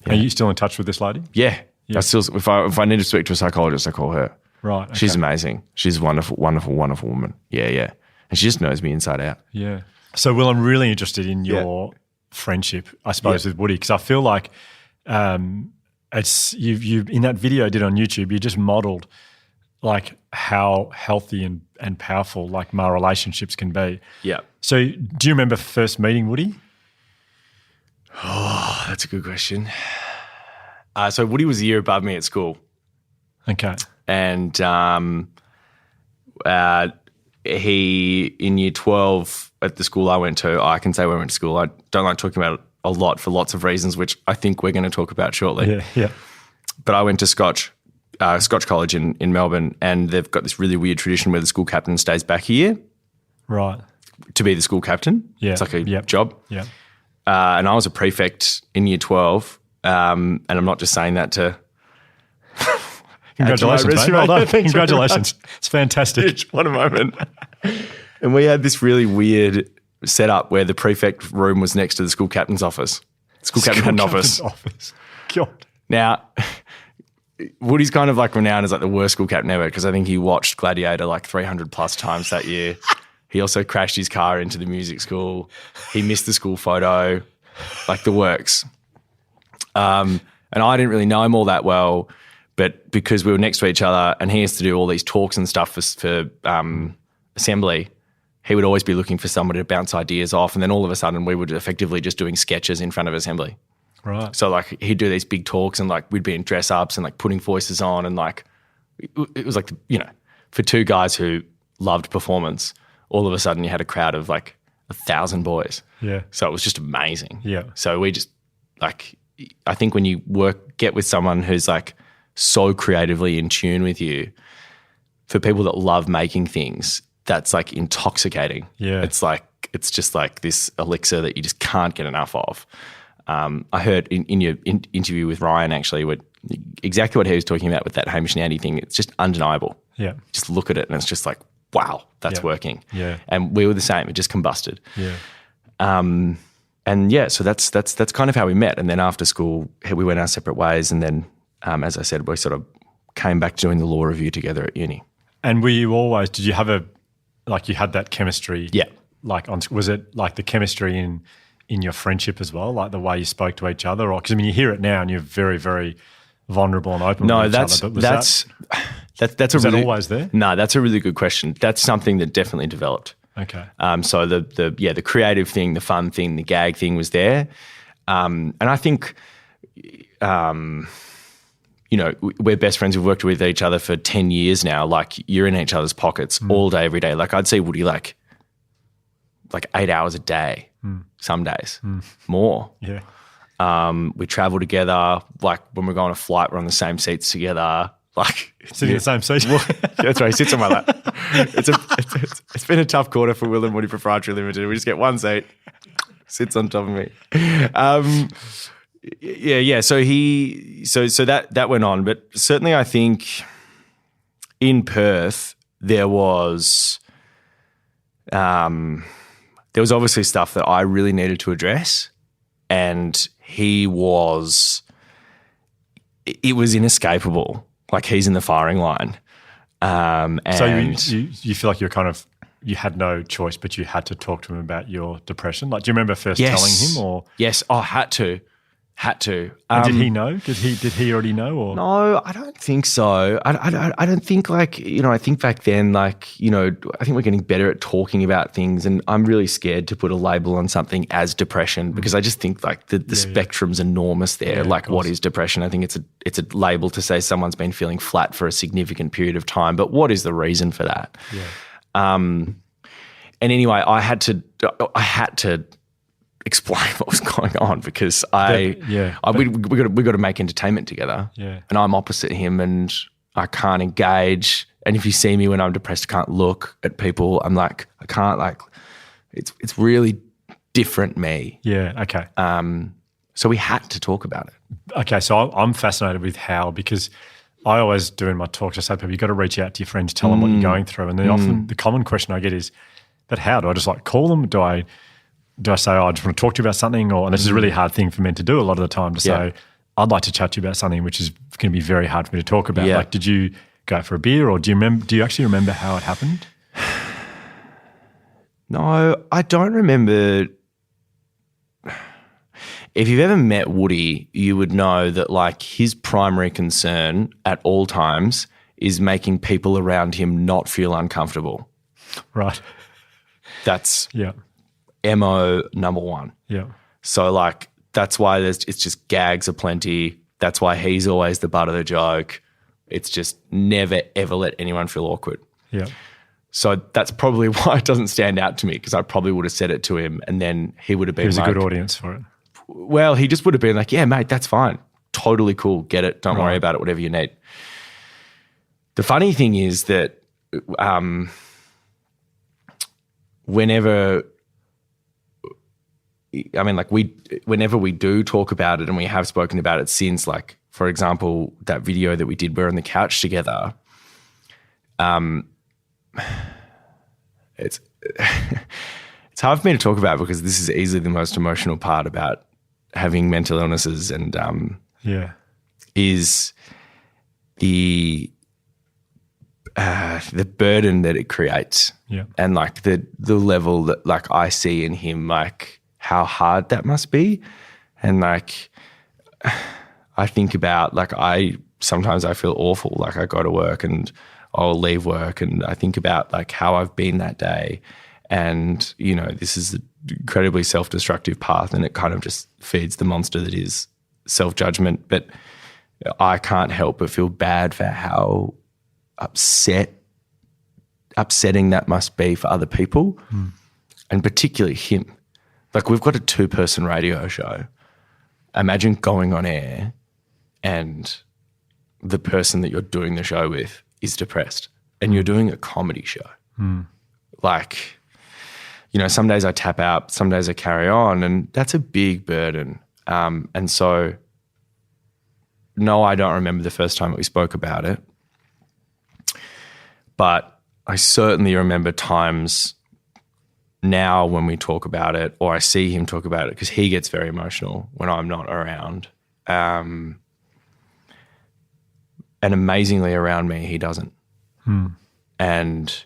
Yeah. Are you still in touch with this lady? Yeah. I still, if I need to speak to a psychologist, I call her. Right. Okay. She's amazing. She's a wonderful, wonderful, wonderful woman. Yeah. And she just knows me inside out. Yeah. So, Will, I'm really interested in your friendship, I suppose, with Woody, because I feel like it's you in that video I did on YouTube, you just modelled like how healthy and powerful like my relationships can be. Yeah. So, do you remember first meeting Woody? Oh, that's a good question. So Woody was a year above me at school. Okay. And he, in year 12 at the school I went to, I can say where I went to school. I don't like talking about it a lot for lots of reasons, which I think we're going to talk about shortly. Yeah. But I went to Scotch College in Melbourne, and they've got this really weird tradition where the school captain stays back a year Right. to be the school captain. Yeah. It's like a job. Yeah. And I was a prefect in year 12, and I'm not just saying that to Congratulations, mate. resume. Well done. Thanks very Congratulations. It's fantastic. What a moment. And we had this really weird setup where the prefect room was next to the school captain's office. School captain had an office. God. Now, Woody's kind of like renowned as like the worst school captain ever because I think he watched Gladiator like 300 plus times that year. He also crashed his car into the music school. He missed the school photo, like the works. And I didn't really know him all that well, but because we were next to each other and he has to do all these talks and stuff for assembly, he would always be looking for somebody to bounce ideas off. And then all of a sudden we were effectively just doing sketches in front of assembly. Right. So like he'd do these big talks and like we'd be in dress ups and like putting voices on and like it was like, for two guys who loved performance, all of a sudden you had a crowd of like 1,000 boys. Yeah. So it was just amazing. Yeah. So we just like, I think when you work get with someone who's like so creatively in tune with you. For people that love making things, that's like intoxicating. Yeah. It's just like this elixir that you just can't get enough of. I heard in your interview with Ryan actually exactly what he was talking about with that Hamish and Andy thing. It's just undeniable. Yeah. Just look at it and it's just like, wow, that's working. Yeah. And we were the same. It just combusted. Yeah. And yeah, so that's kind of how we met. And then after school, we went our separate ways. And then, as I said, we sort of came back to doing the law review together at uni. And did you have you had that chemistry? Yeah. Was it like the chemistry in your friendship as well? Like the way you spoke to each other? Or, because I mean, you hear it now and you're very, very vulnerable and open with each other. But was that always there? No, that's a really good question. That's something that definitely developed. Okay. So the creative thing, the fun thing, the gag thing was there. And I think, we're best friends. We've worked with each other for 10 years now. Like you're in each other's pockets all day, every day. Like I'd see Woody like 8 hours a day, some days, more. Yeah. We travel together. Like when we're going on a flight, we're on the same seats together. Like sitting in the same seat. That's right. He sits on my lap. It's been a tough quarter for Will and Woody Proprietary Limited. We just get one seat, sits on top of me. Yeah. So that went on, but certainly I think in Perth there was obviously stuff that I really needed to address, and it was inescapable. Like he's in the firing line. And so you feel like you had no choice, but you had to talk to him about your depression. Like, do you remember first telling him, or? Yes. Oh, had to. And did he know? Did he already know? Or? No, I don't think so. I don't think I think back then, I think we're getting better at talking about things, and I'm really scared to put a label on something as depression because I just think like the spectrum's enormous there. Yeah, like what is depression? I think it's a label to say someone's been feeling flat for a significant period of time, but what is the reason for that? Yeah. And anyway, I had to explain what was going on because we got to make entertainment together. Yeah. And I'm opposite him and I can't engage. And if you see me when I'm depressed, I can't look at people. I'm like, I can't it's really different me. Yeah. Okay. So we had to talk about it. Okay. So I'm fascinated with how, because I always do in my talks, I say to people, you've got to reach out to your friends, tell them what you're going through. And then often the common question I get is, but how? Do I just call them? Do I say, I just want to talk to you about something? And this is a really hard thing for men to do a lot of the time, to say, I'd like to chat to you about something, which is going to be very hard for me to talk about. Yeah. Like, did you go out for a beer, or do you actually remember how it happened? No, I don't remember. If you've ever met Woody, you would know that his primary concern at all times is making people around him not feel uncomfortable. Right. That's Yeah. MO number one. Yeah. So that's why it's just gags aplenty. That's why he's always the butt of the joke. It's just never ever let anyone feel awkward. Yeah. So that's probably why it doesn't stand out to me, because I probably would have said it to him and then he would have been He was a good audience for it. Well, he just would have been like, yeah, mate, that's fine. Totally cool. Get it. Don't worry about it, whatever you need. The funny thing is that whenever we do talk about it, and we have spoken about it since, for example, that video that we did, we're on the couch together. It's hard for me to talk about because this is easily the most emotional part about having mental illnesses, and is the burden that it creates, and the level that I see in him, how hard that must be, and I think about sometimes I feel awful, I go to work and I'll leave work and I think about how I've been that day, and this is an incredibly self-destructive path, and it kind of just feeds the monster that is self-judgment, but I can't help but feel bad for how upsetting that must be for other people, and particularly him. We've got a 2-person radio show. Imagine going on air and the person that you're doing the show with is depressed and you're doing a comedy show. Like, you know, some days I tap out, some days I carry on, and that's a big burden. And so, no, I don't remember the first time that we spoke about it, but I certainly remember times now when we talk about it, or I see him talk about it, because he gets very emotional when I'm not around. And amazingly around me, he doesn't. And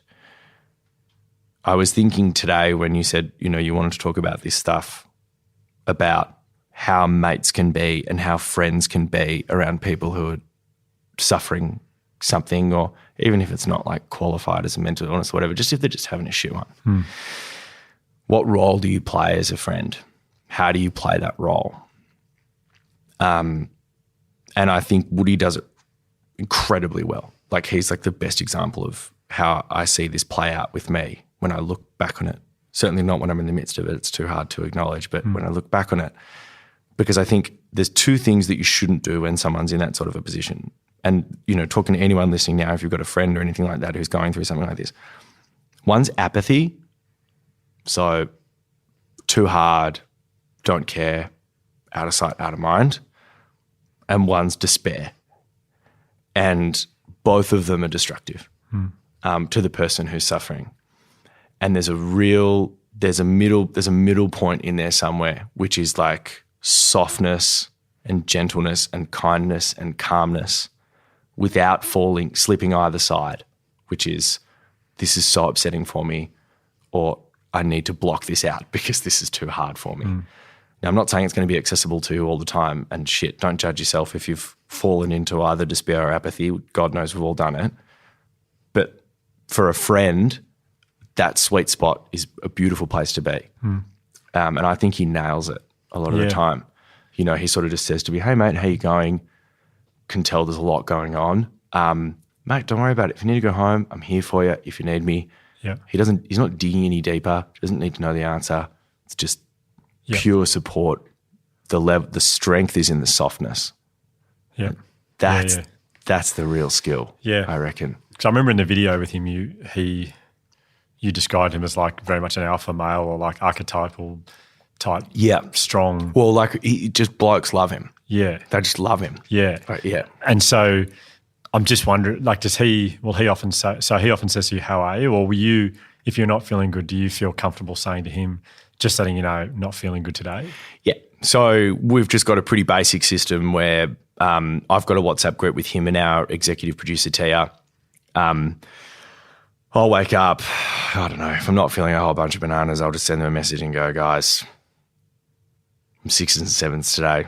I was thinking today when you said, you know, you wanted to talk about this stuff, about how mates can be and how friends can be around people who are suffering something, or even if it's not like qualified as a mental illness or whatever, just if they're just having a shit one. What role do you play as a friend? How do you play that role? And I think Woody does it incredibly well. Like, he's like the best example of how I see this play out with me when I look back on it. Certainly not when I'm in the midst of it. It's too hard to acknowledge. But when I look back on it, because I think there's two things that you shouldn't do when someone's in that sort of a position. And, you know, talking to anyone listening now, if you've got a friend or anything like that who's going through something like this, one's apathy. So too hard, don't care, out of sight, out of mind. And one's despair. And both of them are destructive to the person who's suffering. And there's a middle point in there somewhere, which is like softness and gentleness and kindness and calmness without slipping either side, which is, this is so upsetting for me, or I need to block this out because this is too hard for me. Now, I'm not saying it's going to be accessible to you all the time, and shit, don't judge yourself if you've fallen into either despair or apathy. God knows we've all done it. But for a friend, that sweet spot is a beautiful place to be. And I think he nails it a lot of the time. You know, he sort of just says to me, hey, mate, how you going? Can tell there's a lot going on. Mate, don't worry about it. If you need to go home, I'm here for you if you need me. He's not digging any deeper. He doesn't need to know the answer. It's just pure support. The strength is in the softness. That's the real skill. I reckon. Because I remember in the video with him, you described him as like very much an alpha male, or like archetypal type. Strong. Well, like just blokes love him. They just love him. And so I'm just wondering, like, he often says to you, how are you? Or if you're not feeling good, do you feel comfortable saying to him, just letting you know, not feeling good today? So we've just got a pretty basic system where I've got a WhatsApp group with him and our executive producer, Tia. I'll wake up, I don't know, if I'm not feeling a whole bunch of bananas, I'll just send them a message and go, guys, I'm 6s and 7s today.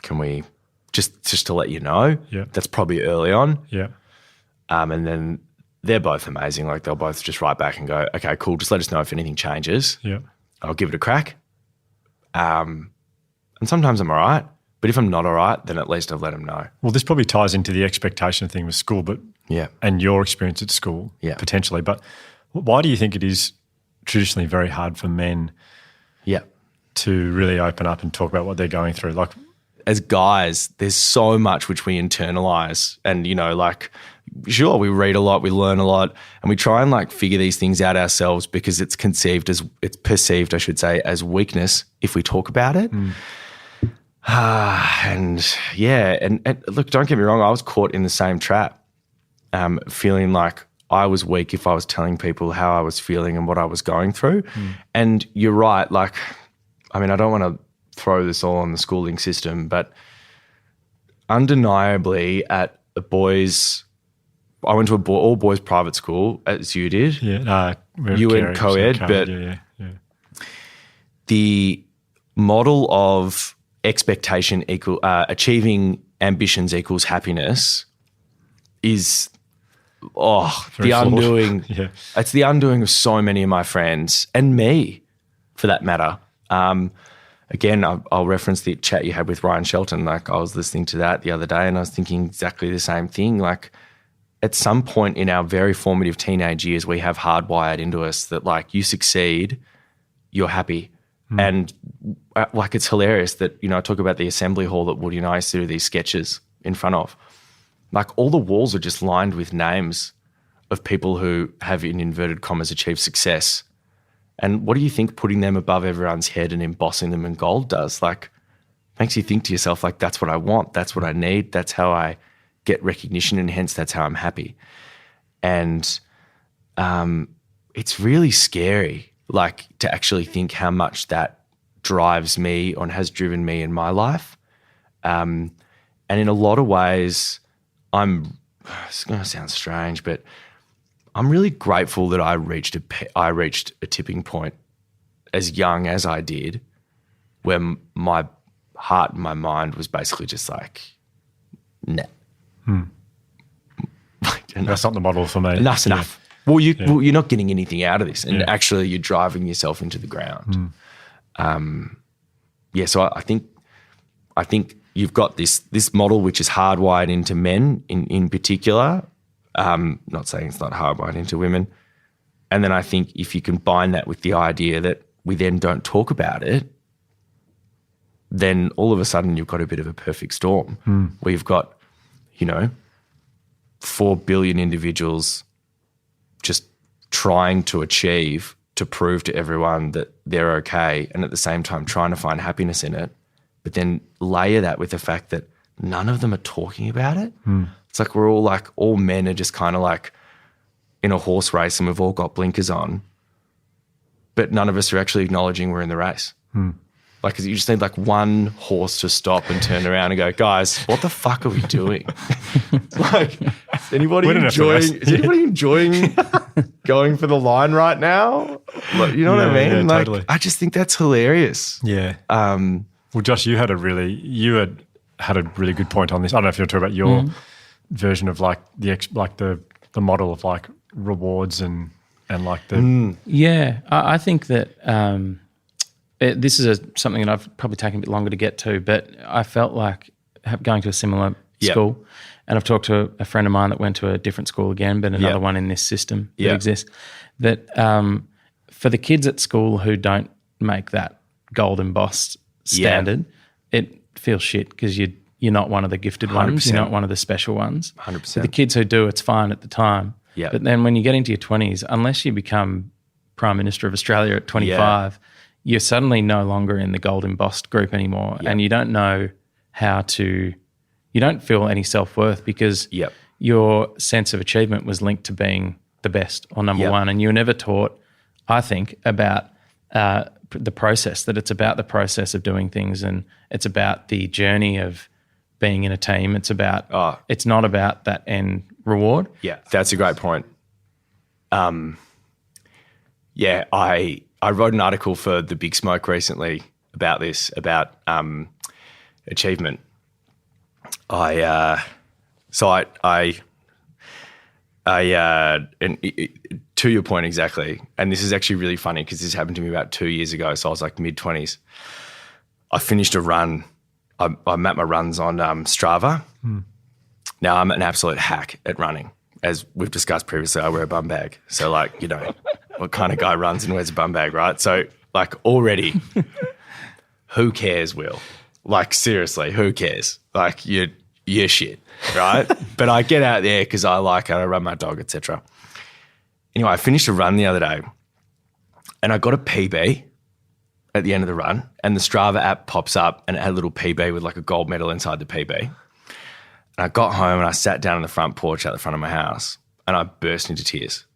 Can we, just to let you know, that's probably early on. And then they're both amazing. Like, they'll both just write back and go, okay, cool, just let us know if anything changes. I'll give it a crack. And sometimes I'm all right. But if I'm not all right, then at least I've let them know. Well, this probably ties into the expectation thing with school, but and your experience at school potentially. But why do you think it is traditionally very hard for men to really open up and talk about what they're going through? Like, as guys, there's so much which we internalize, and, you know, like, sure, we read a lot, we learn a lot, and we try and like figure these things out ourselves because it's perceived, I should say, as weakness if we talk about it. And look, don't get me wrong, I was caught in the same trap, feeling like I was weak if I was telling people how I was feeling and what I was going through. And you're right, like, I mean, I don't want to throw this all on the schooling system, but undeniably at I went to all boys private school, as you did. You went co-ed, but the model of expectation achieving ambitions equals happiness is the undoing. It's the undoing of so many of my friends, and me for that matter. Again, I'll reference the chat you had with Ryan Shelton. Like, I was listening to that the other day and I was thinking exactly the same thing. Like, at some point in our very formative teenage years, we have hardwired into us that, like, you succeed, you're happy. And like, it's hilarious that, I talk about the assembly hall that Woody and I used to do these sketches in front of. Like, all the walls are just lined with names of people who have, in inverted commas, achieved success. And what do you think putting them above everyone's head and embossing them in gold does? Like, makes you think to yourself, like, that's what I want, that's what I need, that's how I get recognition, and hence that's how I'm happy. And it's really scary, like, to actually think how much that drives me or has driven me in my life. And in a lot of ways, it's going to sound strange, but I'm really grateful that I reached a tipping point as young as I did, where my heart and my mind was basically just like, nah. That's not the model for me. Enough's enough. Well, you're not getting anything out of this, and actually you're driving yourself into the ground. So I think you've got this model which is hardwired into men in particular. Not saying it's not hardwired into women. And then I think if you combine that with the idea that we then don't talk about it, then all of a sudden you've got a bit of a perfect storm where you've got, 4 billion individuals just trying to achieve, to prove to everyone that they're okay, and at the same time trying to find happiness in it. But then layer that with the fact that none of them are talking about it. It's like we're all men are just kind of like in a horse race, and we've all got blinkers on, but none of us are actually acknowledging we're in the race. Like, 'cause you just need like one horse to stop and turn around and go, guys, what the fuck are we doing? Like, is anybody enjoying going for the line right now? Like, you know what I mean? Yeah, like, totally. I just think that's hilarious. Yeah. Well, Josh, you had a really good point on this. I don't know if you'll talk about your version of like the model of like rewards and like the Yeah, I think that this is something that I've probably taken a bit longer to get to, but I felt like going to a similar school, and I've talked to a friend of mine that went to a different school again, but another one in this system that exists, that for the kids at school who don't make that gold embossed standard, it feels shit because you're not one of the gifted ones, you're not one of the special ones. 100%. For the kids who do, it's fine at the time. Yeah. But then when you get into your 20s, unless you become Prime Minister of Australia at 25, you're suddenly no longer in the gold embossed group anymore, and you don't know you don't feel any self-worth because your sense of achievement was linked to being the best or number one, and you were never taught, I think, about the process, that it's about the process of doing things, and it's about the journey of being in a team. It's about it's not about that end reward. Yeah, that's a great point. I wrote an article for The Big Smoke recently about this, about achievement. And to your point exactly, and this is actually really funny because this happened to me about 2 years ago, so I was like mid-20s. I finished a run. I mapped my runs on Strava. Now, I'm an absolute hack at running. As we've discussed previously, I wear a bum bag. So, like, what kind of guy runs and wears a bum bag, right? So, like, already, who cares, Will? Like, seriously, who cares? Like, you're shit, right? But I get out there because I like it. I run my dog, etc. Anyway, I finished a run the other day, and I got a PB at the end of the run, and the Strava app pops up, and it had a little PB with like a gold medal inside the PB. And I got home and I sat down on the front porch out the front of my house, and I burst into tears.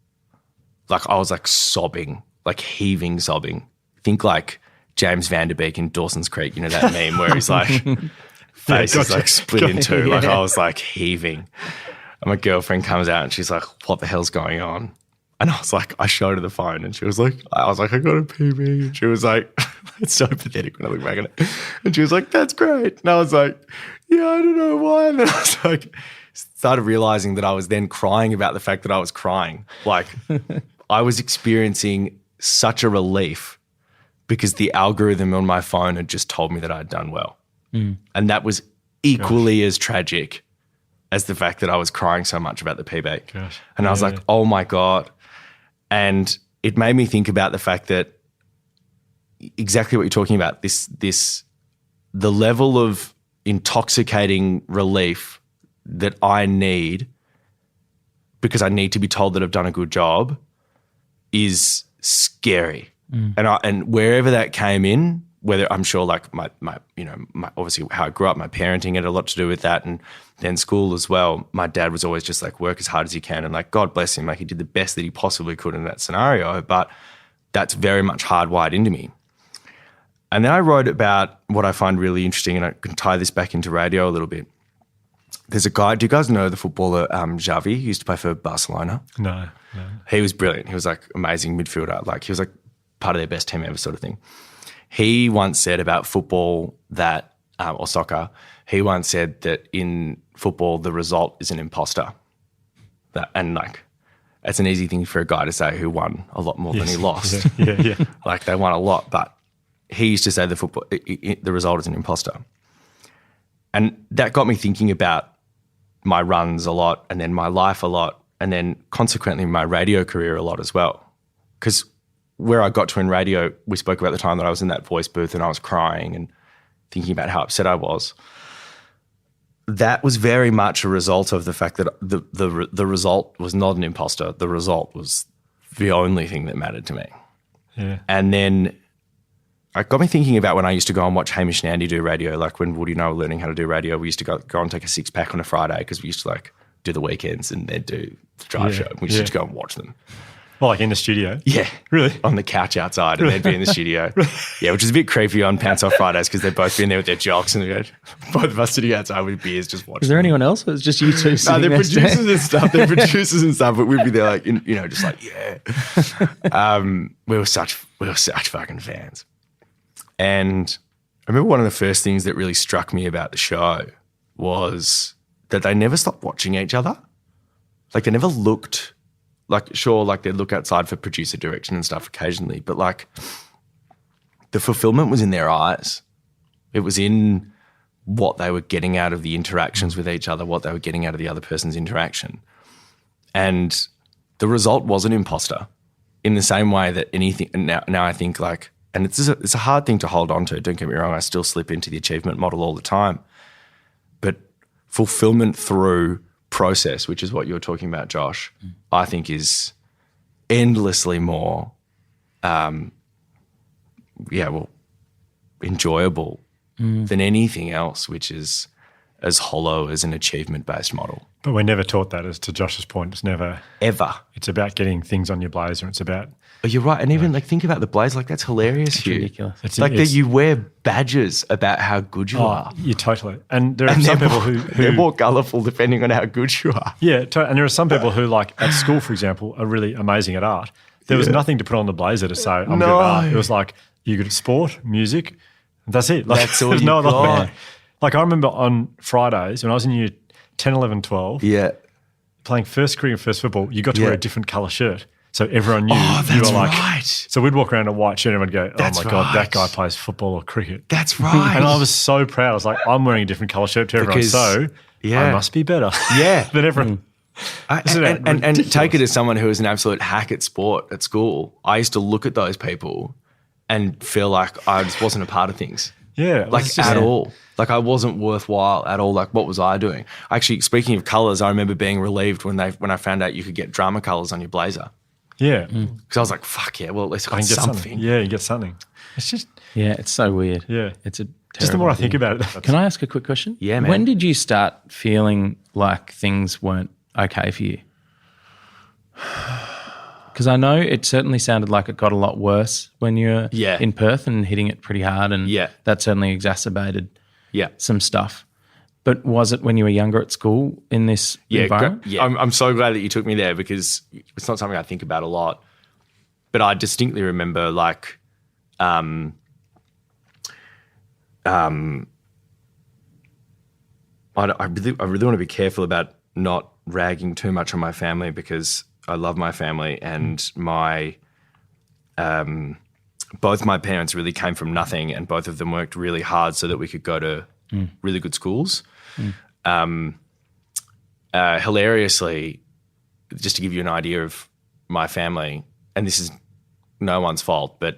Like, I was like sobbing, like heaving sobbing. Think like James Van Der Beek in Dawson's Creek, you know that meme where he's like, face is like split in two. Like, I was like heaving. And my girlfriend comes out and she's like, what the hell's going on? And I was like, I showed her the phone, and she was like, I got a PB. And she was like, it's so pathetic when I look back at it. And she was like, that's great. And I was like, yeah, I don't know why. And then I was like, started realizing that I was then crying about the fact that I was crying. Like, I was experiencing such a relief because the algorithm on my phone had just told me that I'd done well. And that was equally as tragic as the fact that I was crying so much about the PB. And I was like, oh my God. And it made me think about the fact that, exactly what you're talking about. The level of intoxicating relief that I need because I need to be told that I've done a good job is scary. And wherever that came in, whether I'm sure like my obviously how I grew up, my parenting had a lot to do with that, and then school as well. My dad was always just like, work as hard as you can, and like, God bless him, like he did the best that he possibly could in that scenario, but that's very much hardwired into me. And then I wrote about what I find really interesting, and I can tie this back into radio a little bit. There's a guy, do you guys know the footballer Xavi? He used to play for Barcelona. No. He was brilliant. He was like amazing midfielder. Like he was like part of their best team ever sort of thing. He once said about football that, or soccer, he once said that in football the result is an imposter. And like, it's an easy thing for a guy to say who won a lot more than he lost. Yeah. Like they won a lot, but he used to say the result is an imposter. And that got me thinking about my runs a lot, and then my life a lot, and then consequently my radio career a lot as well. Because where I got to in radio, we spoke about the time that I was in that voice booth and I was crying and thinking about how upset I was. That was very much a result of the fact that the result was not an imposter. The result was the only thing that mattered to me. Yeah. And then it got me thinking about when I used to go and watch Hamish and Andy do radio, like when Woody and I were learning how to do radio, we used to go and take a 6-pack on a Friday because we used to like do the weekends and they'd do the drive show. We used to go and watch them. Well, like in the studio? Yeah. Really? On the couch outside, and they'd be in the studio. Yeah, which is a bit creepy on Pants Off Fridays because they'd both be in there with their jocks and both of us sitting outside with beers just watching. Is there anyone else? Or it's just you two sitting No, they're there producers and stuff. They're producers and stuff, but we'd be there like, just like, yeah. We were such fucking fans. And I remember one of the first things that really struck me about the show was that they never stopped watching each other. Like they never looked... Like, sure, like they'd look outside for producer direction and stuff occasionally, but like the fulfillment was in their eyes. It was in what they were getting out of the interactions with each other, what they were getting out of the other person's interaction. And the result was an imposter in the same way that anything, now I think like, and it's a hard thing to hold on to, don't get me wrong, I still slip into the achievement model all the time, but fulfillment through process, which is what you're talking about, Josh, I think is endlessly more, enjoyable than anything else, which is as hollow as an achievement-based model. But we're never taught that, as to Josh's point. It's never... Ever. It's about getting things on your blazer. It's about... Oh, you're right. And even like think about the blazer, like that's hilarious, It's Hugh. ridiculous. It's Like that you wear badges about how good you are. Yeah, totally. And there are some people who they're more colourful depending on how good you are. Yeah, and there are some people who, like at school, for example, are really amazing at art. There was nothing to put on the blazer to say, I'm good at art. It was like, you're good at sport, music, that's it. Like, That's all there's you no other got. way. Like I remember on Fridays when I was in year 10, 11, 12, Yeah. playing first cricket and first football, you got to Yeah. wear a different colour shirt. So everyone knew Oh, you that's were like, right. so we'd walk around in a white shirt and everyone would go, That's oh my God, right. that guy plays football or cricket. That's right. And I was so proud. I was like, I'm wearing a different colour shirt to everyone. Because- So yeah. I must be better Yeah. than everyone. Isn't it And ridiculous? take it as someone who was an absolute hack at sport at school. I used to look at those people and feel like I just wasn't a part of things. Yeah. Like it's just- at all. Like I wasn't worthwhile at all. Like what was I doing? Actually, speaking of colours, I remember being relieved when I found out you could get drama colours on your blazer. Yeah. Because I was like, fuck yeah, well, at least I I got can get something. something. Yeah, you get something. It's just, Yeah, it's so weird. yeah. It's a Just the more I think terrible about it. thing. Can I ask a quick question? Yeah, man. When did you start feeling like things weren't okay for you? Because I know it certainly sounded like it got a lot worse when you were Yeah. in Perth and hitting it pretty hard, and Yeah. that certainly exacerbated Yeah. some stuff. But was it when you were younger at school in this environment? Yeah. I'm so glad that you took me there because it's not something I think about a lot. But I distinctly remember like I really want to be careful about not ragging too much on my family because I love my family and my both my parents really came from nothing and both of them worked really hard so that we could go to really good schools. Hilariously, just to give you an idea of my family, and this is no one's fault, but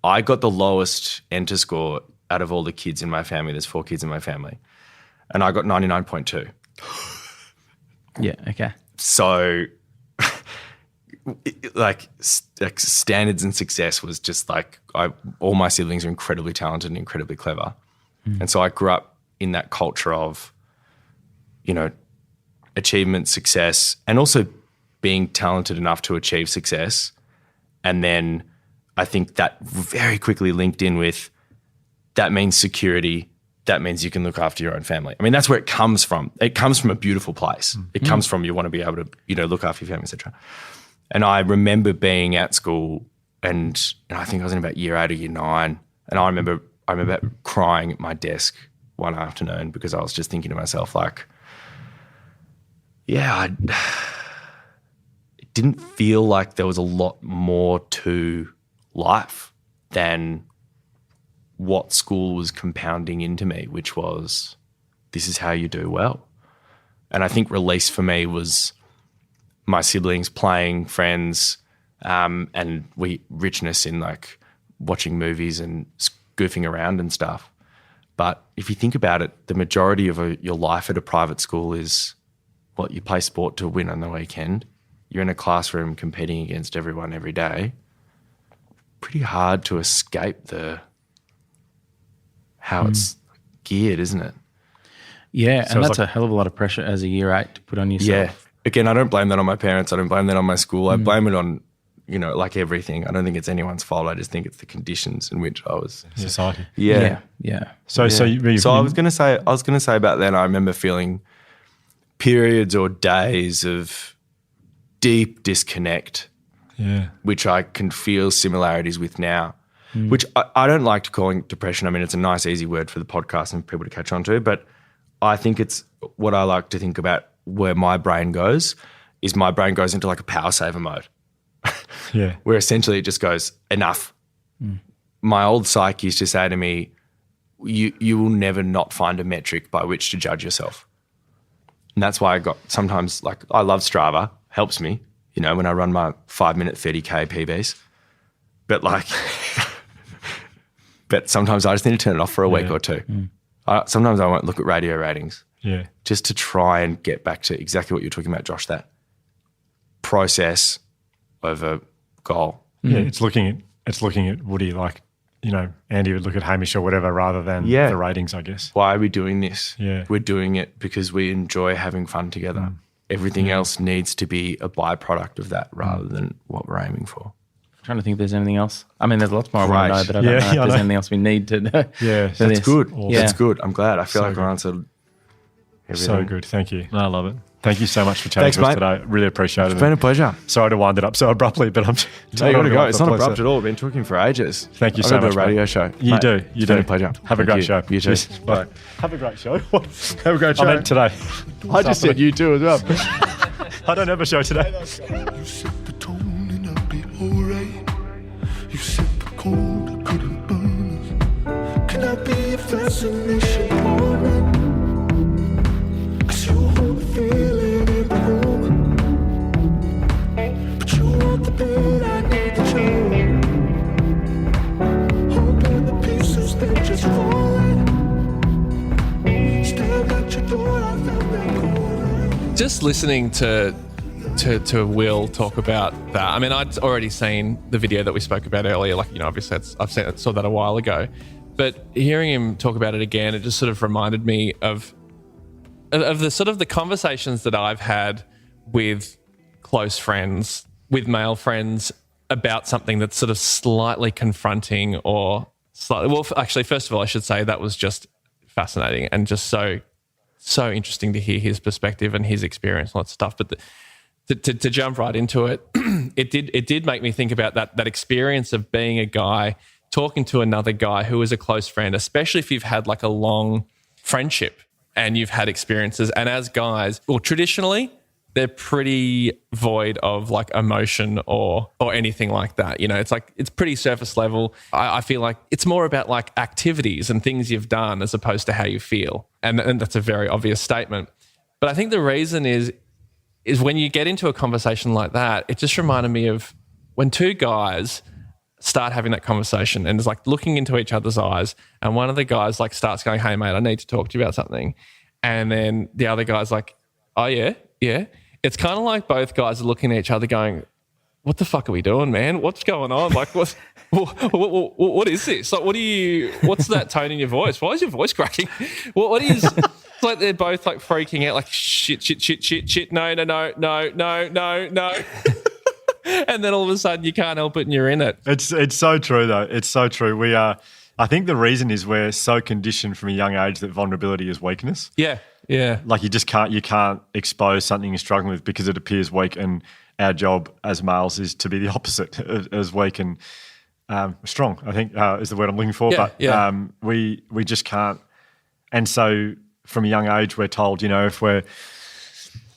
I got the lowest enter score out of all the kids in my family. There's 4 kids in my family. And I got 99.2. Yeah, okay. So like standards and success was just like all my siblings are incredibly talented and incredibly clever. And so I grew up in that culture of, you know, achievement, success, and also being talented enough to achieve success. And then I think that very quickly linked in with that means security. That means you can look after your own family. I mean, that's where it comes from. It comes from a beautiful place. It comes from you want to be able to, you know, look after your family, etc. And I remember being at school and I think I was in about year 8 or year 9. And I remember crying at my desk one afternoon because I was just thinking to myself like, yeah, it didn't feel like there was a lot more to life than what school was compounding into me, which was this is how you do well. And I think release for me was my siblings playing, friends, and richness in like watching movies and goofing around and stuff. But if you think about it, the majority of your life at a private school is what you play sport to win on the weekend. You're in a classroom competing against everyone every day. Pretty hard to escape how it's geared, isn't it? Yeah, So and it's that's like- a hell of a lot of pressure as a year 8 to put on yourself. Yeah. Again, I don't blame that on my parents. I don't blame that on my school. I blame it on, you know, like everything. I don't think it's anyone's fault. I just think it's the conditions in which I was. Society. Yeah. So So you I was going to say about then. I remember feeling periods or days of deep disconnect, which I can feel similarities with now. Which I don't like to call depression. I mean, it's a nice, easy word for the podcast and people to catch on to. But I think it's what I like to think about where my brain goes is my brain goes into like a power saver mode. Yeah. Where essentially it just goes, enough. My old psyche used to say to me, you will never not find a metric by which to judge yourself. And that's why I got sometimes, like, I love Strava, helps me, you know, when I run my 5-minute 30K PBs. But like, but sometimes I just need to turn it off for a week or two. Sometimes I won't look at radio ratings. Yeah. Just to try and get back to exactly what you're talking about, Josh, that process over goal. Yeah. It's looking at Woody like, you know, Andy would look at Hamish or whatever rather than the ratings, I guess. Why are we doing this? Yeah. We're doing it because we enjoy having fun together. Everything else needs to be a byproduct of that rather than what we're aiming for. I'm trying to think if there's anything else. I mean, there's lots more I want to know, but I don't know if there's anything else we need to know. Yeah. That's good. Yeah. That's good. I'm glad. I feel like I answered everything. So good. Thank you. I love it. Thank you so much for chatting Thanks, to us mate. today. Really appreciate it. It's been a pleasure. Sorry to wind it up so abruptly, but I'm No, you got to go. It's not abrupt at all. We've been talking for ages. Thank you I've so got to much, do a radio mate. show. You Mate, do. It's You been do. a pleasure. Have a Thank great you. show. You too. Cheers. Bye. Have a great show. Have a great show. I meant today. I just said you too as well. I don't have a show today. You set the tone and I'll be alright. You set the cold that couldn't burn us. Can I be a fascination point? 'Cause you hold the feeling in the room. But you want the beat, I need the tune. Hoping the pieces they just falling. Still got your door, I found that calling. Just listening to Will talk about that. I mean, I'd already seen the video that we spoke about earlier. Like, you know, obviously saw that a while ago. But hearing him talk about it again, it just sort of reminded me of the sort of the conversations that I've had with close friends, with male friends, about something that's sort of slightly confronting or slightly. Well, actually, first of all, I should say that was just fascinating and just so interesting to hear his perspective and his experience and lots of stuff. But to jump right into it, it did make me think about that experience of being a guy talking to another guy who is a close friend, especially if you've had like a long friendship and you've had experiences. And as guys, well, traditionally, they're pretty void of like emotion or anything like that. You know, it's like, it's pretty surface level. I feel like it's more about like activities and things you've done as opposed to how you feel. And that's a very obvious statement. But I think the reason is when you get into a conversation like that, it just reminded me of when two guys start having that conversation and it's like looking into each other's eyes, and one of the guys like starts going, "Hey mate, I need to talk to you about something," and then the other guy's like, "Oh yeah." It's kind of like both guys are looking at each other going, "What the fuck are we doing, man? What's going on? Like, what is this? Like, what's that tone in your voice? Why is your voice cracking? What is?" It's like they're both like freaking out, like shit, no. And then all of a sudden you can't help it and you're in it. It's so true though. It's so true. We are. I think the reason is we're so conditioned from a young age that vulnerability is weakness. Yeah. Like you can't expose something you're struggling with because it appears weak, and our job as males is to be the opposite, as weak and strong, I think is the word I'm looking for. We just can't. And so from a young age we're told, if we're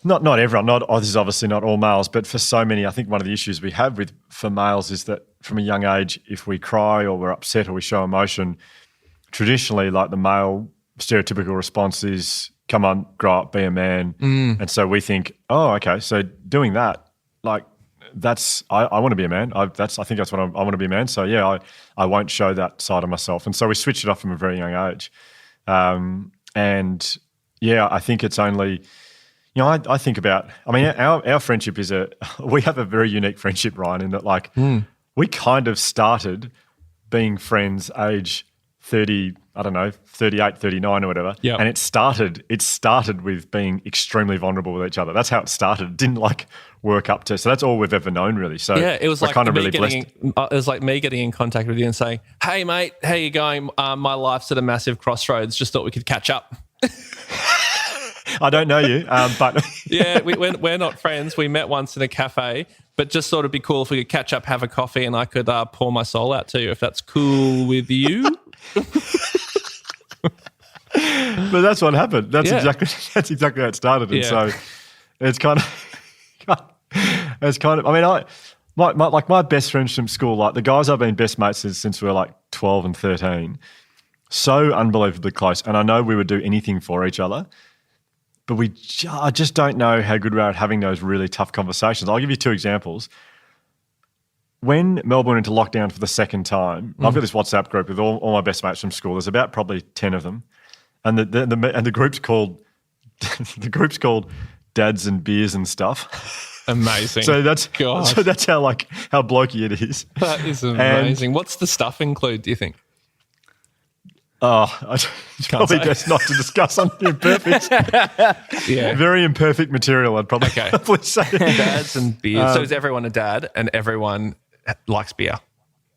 not everyone, this is obviously not all males, but for so many, I think one of the issues we have for males is that from a young age, if we cry or we're upset or we show emotion, traditionally like the male stereotypical response is, come on, grow up, be a man. And so we think, oh, okay, so doing that, like I want to be a man. I think that's what I want to be a man. So yeah, I won't show that side of myself. And so we switched it off from a very young age. And yeah, I think it's only, I think about, our friendship we have a very unique friendship, Ryan, in that like we kind of started being friends age 30, 38, 39 or whatever. Yeah. And it started with being extremely vulnerable with each other. That's how it started. It didn't like work up to, so that's all we've ever known really. So yeah, it was like kind of really blessed. It was like me getting in contact with you and saying, "Hey mate, how you going? My life's at a massive crossroads. Just thought we could catch up." I don't know you, but yeah, we're not friends. We met once in a cafe, but just thought it'd be cool if we could catch up, have a coffee, and I could pour my soul out to you if that's cool with you. But that's what happened. That's exactly how it started. And so it's kind of, my best friends from school, like the guys I've been best mates since we were like 12 and 13, so unbelievably close. And I know we would do anything for each other, but I just don't know how good we are at having those really tough conversations. I'll give you two examples. When Melbourne went into lockdown for the second time, I've got this WhatsApp group with all my best mates from school. There's about probably 10 of them. And the group's called Dads and Beers and Stuff. Amazing. So that's how blokey it is. That is amazing. What's the stuff include, do you think? It's probably best not to discuss on the Imperfects. Yeah. Very imperfect material, I'd probably say. Dads and beers. So is everyone a dad and everyone likes beer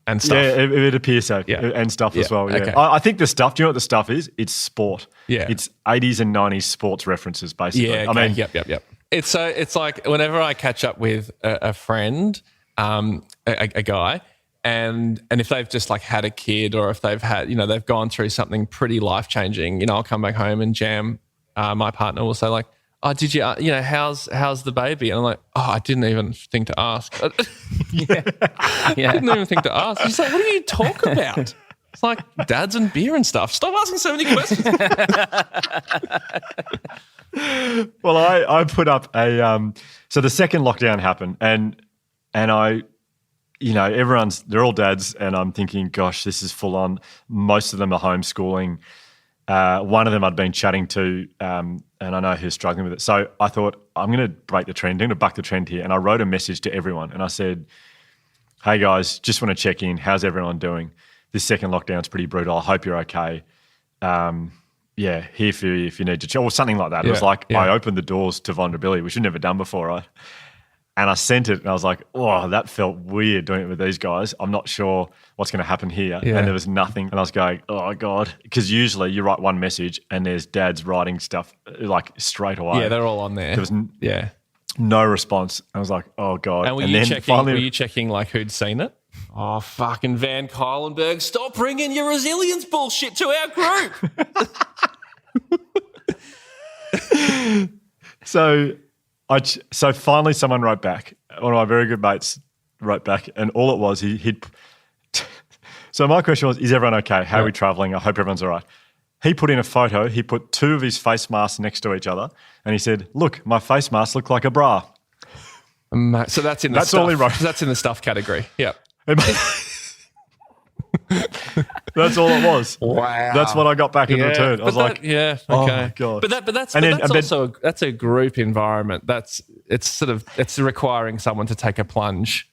and stuff? Yeah, it appears so. Yeah. And stuff as well. Yeah. Okay. I think the stuff, do you know what the stuff is? It's sport. Yeah. It's 80s and 90s sports references, basically. Yeah. Okay. Yep. It's like whenever I catch up with a friend, a guy, and if they've just like had a kid or if they've had, they've gone through something pretty life-changing, I'll come back home and Jam, my partner, will say like, "Oh, did you, how's the baby?" And I'm like, "Oh, I didn't even think to ask." I didn't even think to ask. She's like, "What do you talk about?" It's like dads and beer and stuff. Stop asking so many questions. Well, I put up so the second lockdown happened and I, they're all dads and I'm thinking, gosh, this is full on. Most of them are homeschooling. One of them I'd been chatting to and I know who's struggling with it. So I thought, I'm going to break the trend. I'm going to buck the trend here. And I wrote a message to everyone and I said, "Hey guys, just want to check in. How's everyone doing? This second lockdown's pretty brutal. I hope you're okay. Here for you if you need to chill," or something like that. It was like I opened the doors to vulnerability, which we'd never done before, right? And I sent it and I was like, oh, that felt weird doing it with these guys. I'm not sure what's going to happen here. Yeah. And there was nothing. And I was going, oh, God. Because usually you write one message and there's dads writing stuff like straight away. Yeah, they're all on there. There was no response. I was like, oh, God. And were you checking like who'd seen it? Oh, fucking Van Kylenberg, stop bringing your resilience bullshit to our group. So finally someone wrote back. One of my very good mates wrote back and all it was, so my question was, is everyone okay? How are we travelling? I hope everyone's all right. He put in a photo. He put two of his face masks next to each other and he said, "Look, my face masks look like a bra." So that's in the stuff. All he wrote. That's in the stuff category. Yep. That's all it was. Wow. That's what I got back in return. I was like, okay. oh my God. But that's And then- also that's a group environment. It's requiring someone to take a plunge.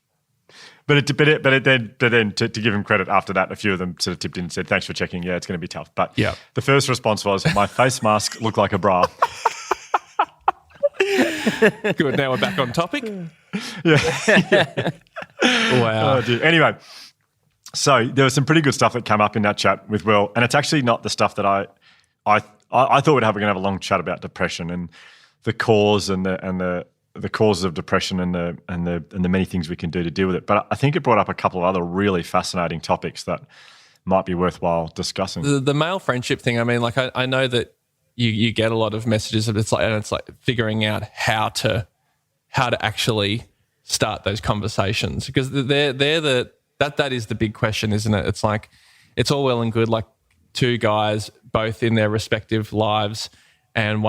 But then to give him credit after that, a few of them sort of tipped in and said, thanks for checking. Yeah, it's going to be tough. But Yeah. the first response was, my face mask looked like a bra. Good. Now we're back on topic. Yeah. Wow. Oh, dear. Anyway, so there was some pretty good stuff that came up in that chat with Will, and it's actually not the stuff that I thought we're going to have a long chat about depression and the cause and the causes of depression and the many things we can do to deal with it. But I think it brought up a couple of other really fascinating topics that might be worthwhile discussing. The male friendship thing. I mean, like I know that you get a lot of messages. It's like figuring out how to actually start those conversations, because that is the big question, isn't it? It's like, it's all well and good, like two guys both in their respective lives, and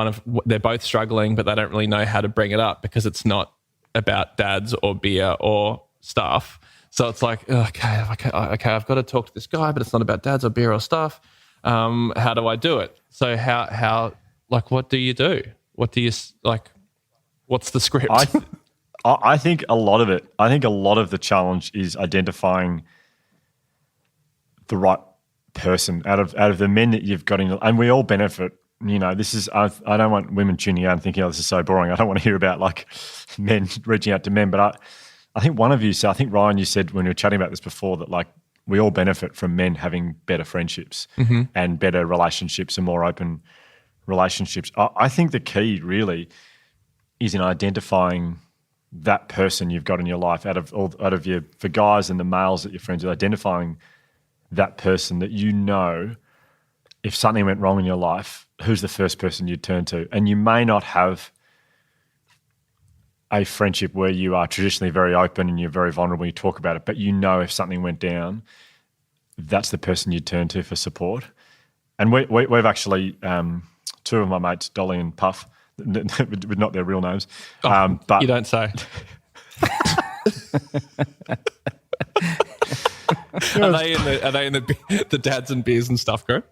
they're both struggling, but they don't really know how to bring it up because it's not about dads or beer or stuff. So it's like, okay, I've got to talk to this guy, but it's not about dads or beer or stuff. How do I do it? So how like, what do you do? What do you like? What's the script? I think a lot of it. I think a lot of the challenge is identifying the right person out of the men that you've got in, and we all benefit. You know, this is, I don't want women tuning out and thinking, oh, this is so boring. I don't want to hear about like men reaching out to men. But I think one of you said, I think Ryan, you said when we were chatting about this before, that like we all benefit from men having better friendships and better relationships and more open relationships. I think the key really is in identifying that person you've got in your life for guys and the males that you're friends with, identifying that person that you know, if something went wrong in your life, who's the first person you'd turn to? And you may not have a friendship where you are traditionally very open and you're very vulnerable, you talk about it, but you know if something went down, that's the person you'd turn to for support. And we've actually, two of my mates, Dolly and Puff, with not their real names, but you don't say. Are they in the dads and beers and stuff group?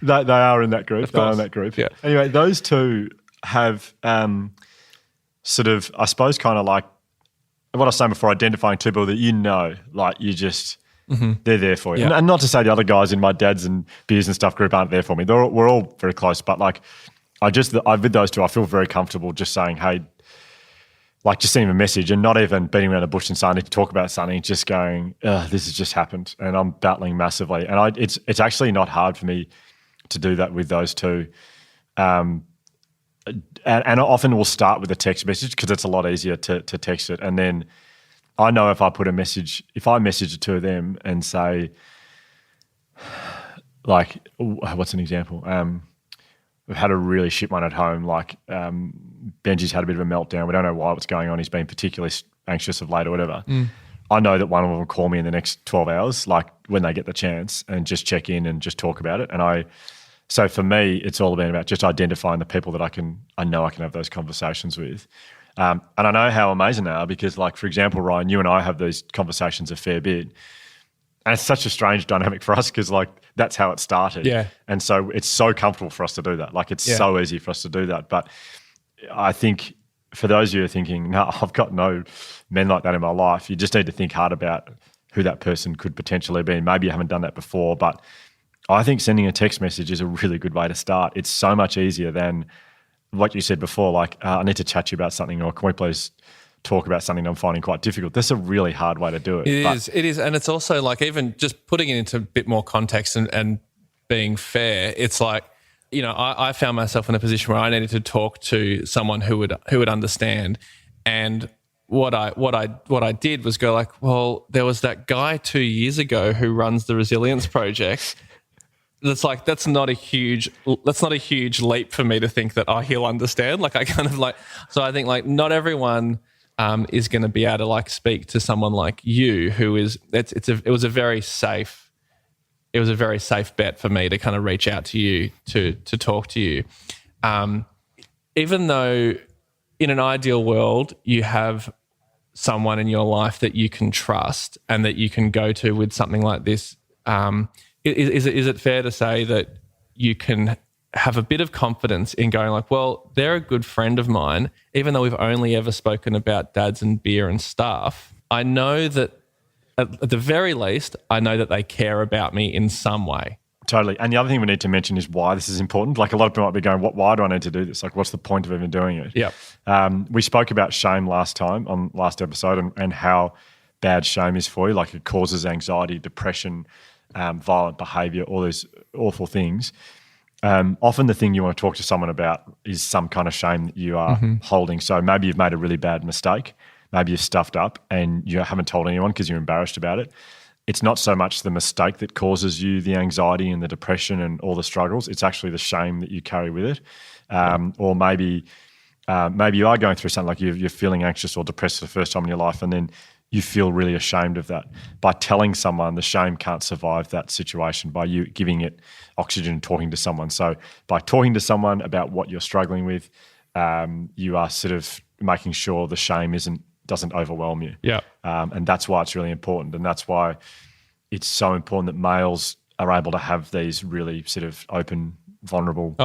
They are in that group. They are in that group. Yeah. Anyway, those two have sort of, I suppose, kind of like what I was saying before, identifying two people that you know, like you just, they're there for you. Yeah. And not to say the other guys in my dads and beers and stuff group aren't there for me. We're all very close, but like with those two, I feel very comfortable just saying, hey, like just sending a message and not even beating around the bush and saying to talk about something, just going, this has just happened and I'm battling massively. And it's actually not hard for me to do that with those two. And often we'll start with a text message because it's a lot easier to text it. And then I know if I message the two of them and say, like, what's an example? We've had a really shit one at home. Like Benji's had a bit of a meltdown. We don't know what's going on. He's been particularly anxious of late or whatever. I know that one of them will call me in the next 12 hours, like when they get the chance, and just check in and just talk about it. And so for me, it's all about just identifying the people that I know I can have those conversations with. And I know how amazing they are because, like, for example, Ryan, you and I have these conversations a fair bit. And it's such a strange dynamic for us because, like, that's how it started. Yeah. And so it's so comfortable for us to do that. Like, it's so easy for us to do that. But I think for those of you who are thinking, no, I've got no men like that in my life, you just need to think hard about who that person could potentially be. Maybe you haven't done that before, but I think sending a text message is a really good way to start. It's so much easier than what you said before, like, I need to chat to you about something, or can we please talk about something I'm finding quite difficult. That's a really hard way to do it. It is. And it's also like, even just putting it into a bit more context and being fair, it's like, you know, I found myself in a position where I needed to talk to someone who would understand. And what I did was go like, well, there was that guy 2 years ago who runs the Resilience Project. That's not a huge leap for me to think that, he'll understand. Like, I kind of like, so I think like not everyone is going to be able to like speak to someone like you, who is, it was a very safe bet for me to kind of reach out to you to talk to you. Even though in an ideal world you have someone in your life that you can trust and that you can go to with something like this Is it fair to say that you can have a bit of confidence in going like, well, they're a good friend of mine, even though we've only ever spoken about dads and beer and stuff. I know that at the very least, I know that they care about me in some way. Totally. And the other thing we need to mention is why this is important. Like a lot of people might be going, why do I need to do this? Like, what's the point of even doing it? Yeah. We spoke about shame last time on last episode and how bad shame is for you. Like it causes anxiety, depression, violent behavior, all those awful things. Often the thing you want to talk to someone about is some kind of shame that you are holding. So maybe you've made a really bad mistake. Maybe you've stuffed up and you haven't told anyone because you're embarrassed about it. It's not so much the mistake that causes you the anxiety and the depression and all the struggles. It's actually the shame that you carry with it. Or maybe you are going through something like you're feeling anxious or depressed for the first time in your life, and then you feel really ashamed of that. By telling someone, the shame can't survive that situation by you giving it oxygen and talking to someone. So by talking to someone about what you're struggling with, you are sort of making sure the shame doesn't overwhelm you. Yeah. And that's why it's really important. And that's why it's so important that males are able to have these really sort of open, vulnerable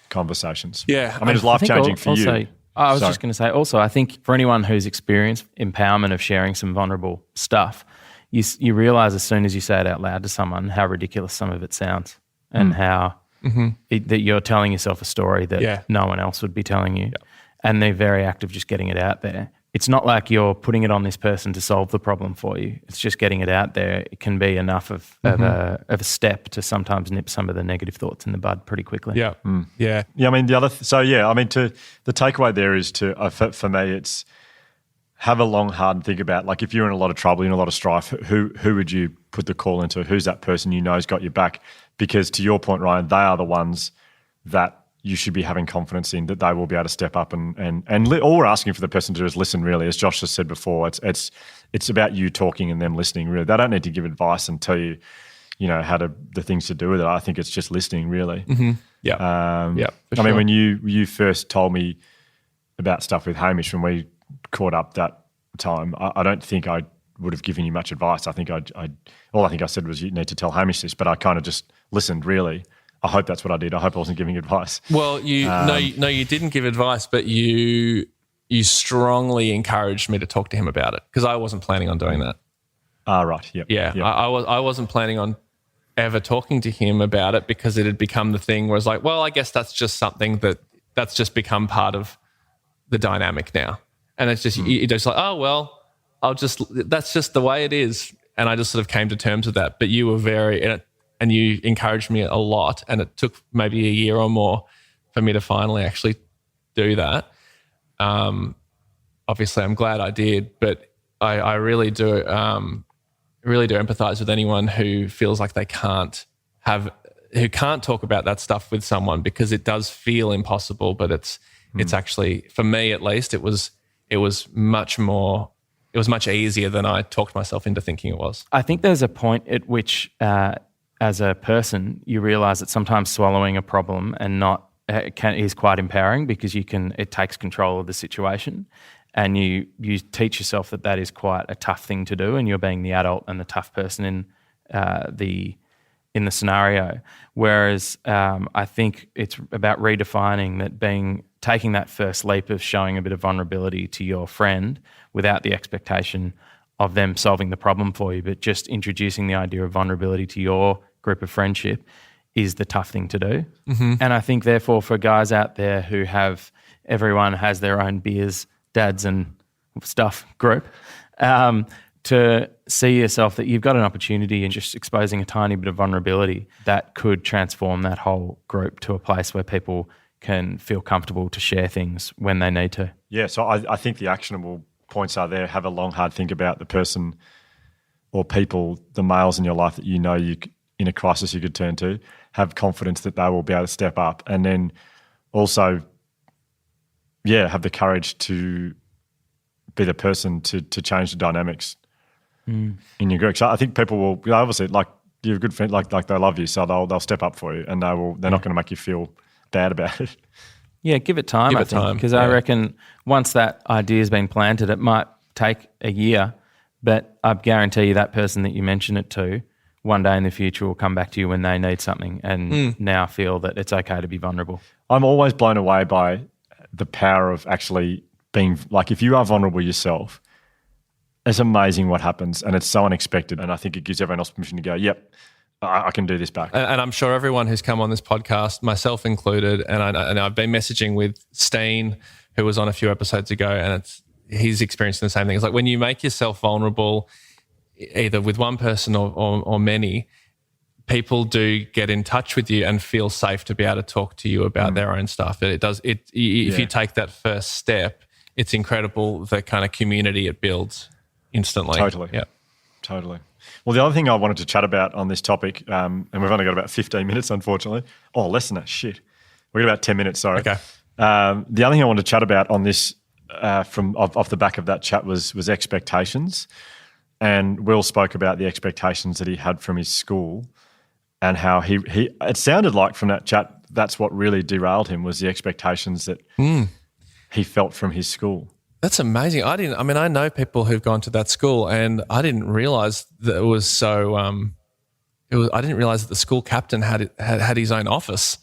conversations. Yeah. I mean, it's life-changing for you. I was just going to say also, I think for anyone who's experienced empowerment of sharing some vulnerable stuff, you realize as soon as you say it out loud to someone how ridiculous some of it sounds and how that you're telling yourself a story that no one else would be telling you. And the very act of just getting it out there. It's not like you're putting it on this person to solve the problem for you. It's just getting it out there. It can be enough of a step to sometimes nip some of the negative thoughts in the bud pretty quickly. Yeah. Yeah. Yeah. I mean, the takeaway there is for me, it's have a long, hard and think about, like if you're in a lot of trouble, in a lot of strife, who would you put the call into? Who's that person you know has got your back? Because to your point, Ryan, they are the ones that you should be having confidence in, that they will be able to step up and all we're asking for the person to do is listen, really. As Josh has said before, it's about you talking and them listening, really. They don't need to give advice and tell you, how the things to do with it. I think it's just listening, really. Yeah. I mean, when you first told me about stuff with Hamish when we caught up that time, I don't think I would have given you much advice. I think all I think I said was you need to tell Hamish this, but I kind of just listened, really. I hope that's what I did. I hope I wasn't giving advice. Well, you didn't give advice, but you strongly encouraged me to talk to him about it because I wasn't planning on doing that. Right. Yep. Yeah. Yep. I wasn't planning on ever talking to him about it because it had become the thing where it's like, well, I guess that's just something that's just become part of the dynamic now. And it's just, you're just like, oh, well, that's just the way it is. And I just sort of came to terms with that. But you were and you encouraged me a lot, and it took maybe a year or more for me to finally actually do that. Obviously, I'm glad I did, but I really do empathize with anyone who feels like who can't talk about that stuff with someone because it does feel impossible. But it's actually, for me at least, it was much easier than I talked myself into thinking it was. I think there's a point at which, as a person, you realise that sometimes swallowing a problem and not is quite empowering because it takes control of the situation, and you teach yourself that is quite a tough thing to do, and you're being the adult and the tough person in the scenario. Whereas I think it's about redefining that taking that first leap of showing a bit of vulnerability to your friend without the expectation of them solving the problem for you, but just introducing the idea of vulnerability to your group of friendship is the tough thing to do. And I think therefore for guys out there who everyone has their own beers, dads and stuff group, to see yourself that you've got an opportunity and just exposing a tiny bit of vulnerability that could transform that whole group to a place where people can feel comfortable to share things when they need to. Yeah, so I think the actionable points are there. Have a long, hard think about the person or people, the males in your life that you know in a crisis you could turn to. Have confidence that they will be able to step up, and then also, have the courage to be the person to change the dynamics in your group. So I think people will obviously, like, you're a good friend, like they love you, so they'll step up for you, and they're not going to make you feel bad about it. Yeah, give it time, I think, because I reckon once that idea's been planted, it might take a year, but I guarantee you that person that you mention it to one day in the future will come back to you when they need something and now feel that it's okay to be vulnerable. I'm always blown away by the power of actually being, like, if you are vulnerable yourself, it's amazing what happens, and it's so unexpected, and I think it gives everyone else permission to go, yep, I can do this back. And I'm sure everyone who's come on this podcast, myself included, and I've been messaging with Steen, who was on a few episodes ago, and he's experiencing the same thing. It's like when you make yourself vulnerable, either with one person or many, people do get in touch with you and feel safe to be able to talk to you about their own stuff. If you take that first step, it's incredible the kind of community it builds instantly. Totally. Yeah. Totally. Well, the other thing I wanted to chat about on this topic, and we've only got about 15 minutes, unfortunately. Oh, less than that. Shit. We've got about 10 minutes, sorry. Okay. The other thing I wanted to chat about on this from off the back of that chat was expectations. And Will spoke about the expectations that he had from his school and how he it sounded like from that chat that's what really derailed him was the expectations that he felt from his school. That's amazing. I know people who've gone to that school, and I didn't realize that it was so. I didn't realize that the school captain had his own office.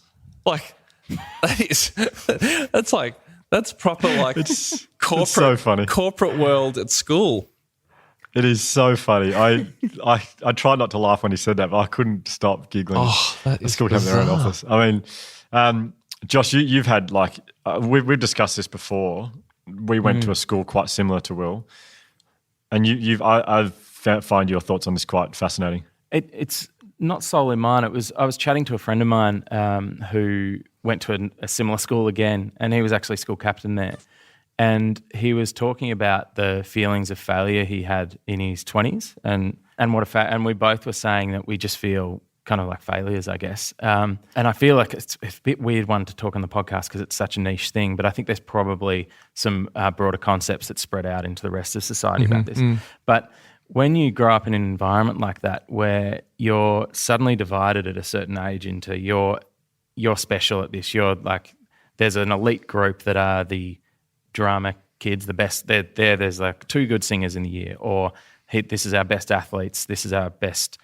Like, that's proper, like, It's corporate. It's so funny. Corporate world at school. It is so funny. I tried not to laugh when he said that, but I couldn't stop giggling. Oh, that The is school have their own bizarre. office. I mean, Josh, you've had like we've discussed this before. We went to a school quite similar to Will, and I've find your thoughts on this quite fascinating. It's not solely mine. I was chatting to a friend of mine who went to a similar school again, and he was actually school captain there. And he was talking about the feelings of failure he had in his 20s, and and we both were saying that we just feel kind of like failures, I guess. And I feel like it's a bit weird one to talk on the podcast because it's such a niche thing, but I think there's probably some broader concepts that spread out into the rest of society about this. But when you grow up in an environment like that where you're suddenly divided at a certain age into you're special at this, you're like, there's an elite group that are the drama kids, the best, there's like 2 good singers in the year, or hey, this is our best athletes, this is our best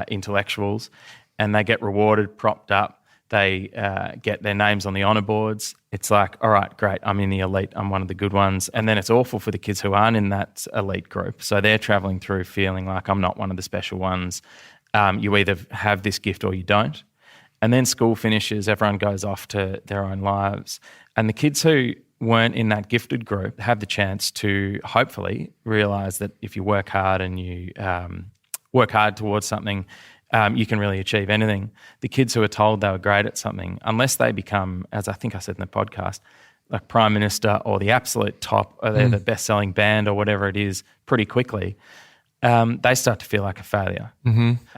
intellectuals, and they get rewarded, propped up, they get their names on the honour boards. It's like, all right, great, I'm in the elite, I'm one of the good ones. And then it's awful for the kids who aren't in that elite group. So they're travelling through feeling like I'm not one of the special ones. You either have this gift or you don't. And then school finishes, everyone goes off to their own lives. And the kids who weren't in that gifted group have the chance to hopefully realise that if you work hard and you work hard towards something, you can really achieve anything. The kids who are told they were great at something, unless they become, as I think I said in the podcast, like Prime Minister or the absolute top, or they're the best-selling band or whatever it is pretty quickly, they start to feel like a failure.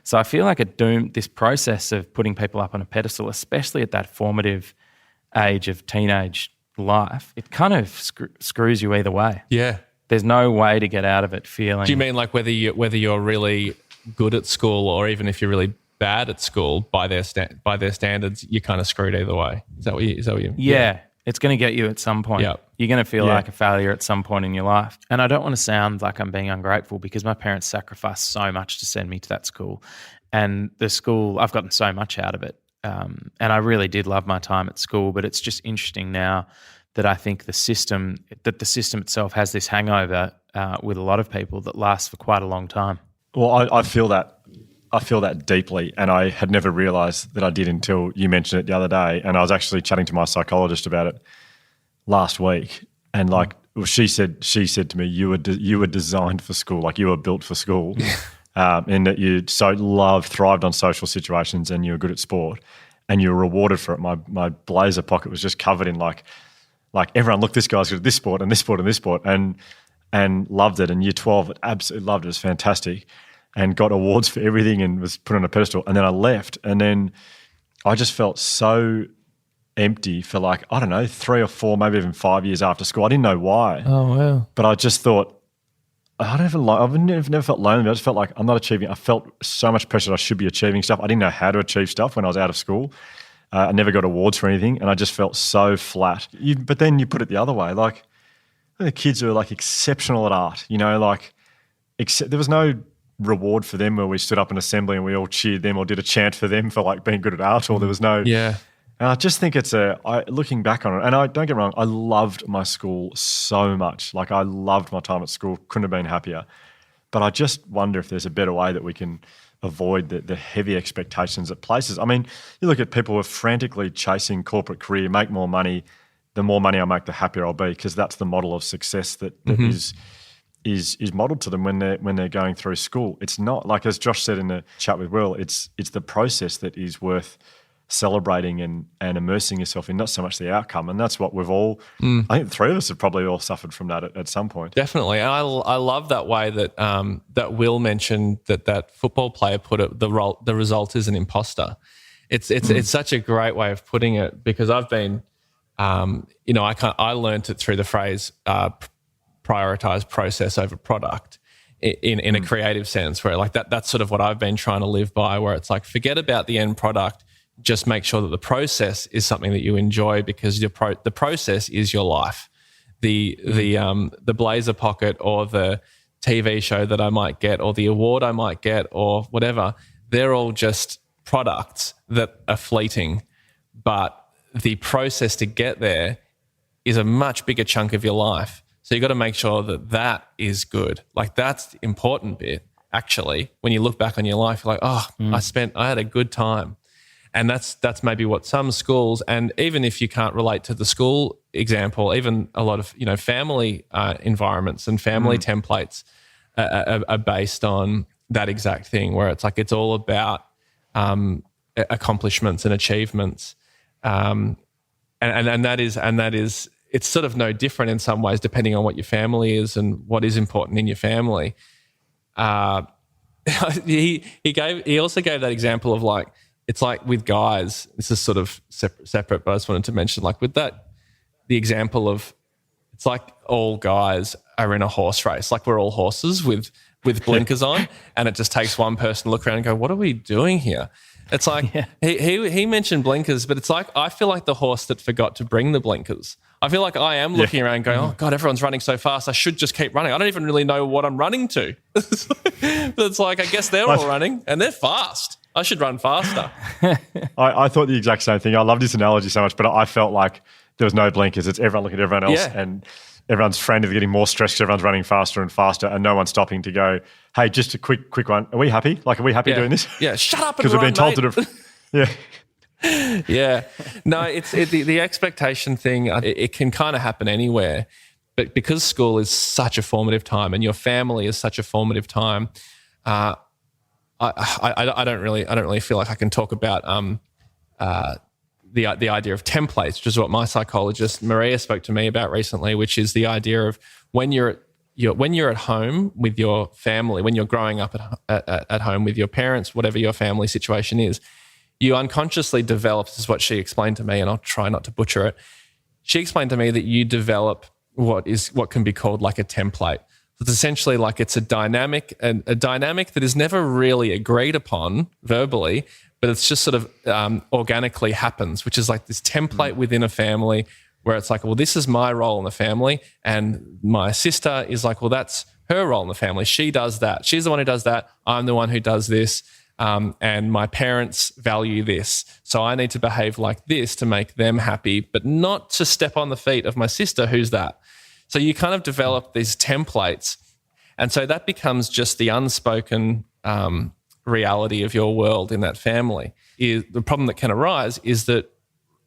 So I feel like this process of putting people up on a pedestal, especially at that formative age of teenage life, it kind of screws you either way. Yeah. There's no way to get out of it feeling. Do you mean like whether you're really good at school or even if you're really bad at school by their standards, you're kind of screwed either way? Is that what you? Yeah. It's going to get you at some point. Yep. You're going to feel like a failure at some point in your life. And I don't want to sound like I'm being ungrateful because my parents sacrificed so much to send me to that school. And the school, I've gotten so much out of it. And I really did love my time at school, but it's just interesting now that I think the system itself has this hangover with a lot of people that lasts for quite a long time. Well, I feel that. I feel that deeply, and I had never realised that I did until you mentioned it the other day. And I was actually chatting to my psychologist about it last week, and she said to me, "You were designed for school, like you were built for school, in that you thrived on social situations, and you were good at sport, and you were rewarded for it." My blazer pocket was just covered in like everyone, look, this guy's good at this sport and this sport and this sport, and loved it. And year 12, absolutely loved it. It was fantastic. And got awards for everything and was put on a pedestal. And then I left, and then I just felt so empty for 3 or 4, maybe even 5 years after school. I didn't know why. Oh, wow. But I just thought, I've never felt lonely. I just felt like I'm not achieving. I felt so much pressure that I should be achieving stuff. I didn't know how to achieve stuff when I was out of school. I never got awards for anything, and I just felt so flat. But then you put it the other way, the kids who are exceptional at art, there was no reward for them where we stood up in assembly and we all cheered them or did a chant for them for like being good at art, or there was no. Yeah. And I just think looking back on it, and I don't get me wrong, I loved my school so much. Like I loved my time at school, couldn't have been happier. But I just wonder if there's a better way that we can avoid the heavy expectations at places. I mean, you look at people who are frantically chasing corporate career, make more money. The more money I make, the happier I'll be, because that's the model of success that is modeled to them when they're going through school. It's not like, as Josh said in the chat with Will, it's the process that is worth celebrating and immersing yourself in, not so much the outcome. And that's what we've all, I think the three of us have probably all suffered from that at some point. Definitely. And I love that way that that Will mentioned that football player put it, the result is an imposter. It's such a great way of putting it, because I've been, I learned it through the phrase prioritize process over product in a creative sense, where like that's sort of what I've been trying to live by, where it's like, forget about the end product. Just make sure that the process is something that you enjoy, because the process is your life. The blazer pocket or the TV show that I might get or the award I might get or whatever, they're all just products that are fleeting. But the process to get there is a much bigger chunk of your life. So you got to make sure that is good. Like that's the important bit, actually. When you look back on your life, you're like, I had a good time. And that's maybe what some schools, and even if you can't relate to the school example, even a lot of family environments and family templates are based on that exact thing, where it's like it's all about accomplishments and achievements, and that is it's sort of no different in some ways depending on what your family is and what is important in your family. He also gave that example of like, it's like with guys, this is sort of separate, but I just wanted to mention, like with that, the example of, it's like all guys are in a horse race, like we're all horses with blinkers on, and it just takes one person to look around and go, what are we doing here? It's like, he mentioned blinkers, but it's like, I feel like the horse that forgot to bring the blinkers. I feel like I am looking around going, oh God, everyone's running so fast. I should just keep running. I don't even really know what I'm running to. But it's like, I guess they're all running and they're fast. I should run faster. I thought the exact same thing. I loved this analogy so much, but I felt like there was no blinkers. It's everyone looking at everyone else, and everyone's frantically getting more stressed because everyone's running faster and faster, and no one's stopping to go, hey, just a quick one. Are we happy? Like, are we happy doing this? Yeah, shut up and because we've been told to do. Yeah. Yeah. No, it's the expectation thing. It can kind of happen anywhere, but because school is such a formative time and your family is such a formative time, I don't really feel like I can talk about the idea of templates, which is what my psychologist Maria spoke to me about recently, which is the idea of when you're at home with your family, when you're growing up at home with your parents, whatever your family situation is, you unconsciously develop, this is what she explained to me, and I'll try not to butcher it. She explained to me that you develop what can be called like a template. It's essentially like it's a dynamic that is never really agreed upon verbally, but it's just sort of organically happens, which is like this template within a family where it's like, well, this is my role in the family, and my sister is like, well, that's her role in the family. She does that. She's the one who does that. I'm the one who does this. And my parents value this. So I need to behave like this to make them happy, but not to step on the feet of my sister, who's that. So you kind of develop these templates. And so that becomes just the unspoken reality of your world in that family. The problem that can arise is that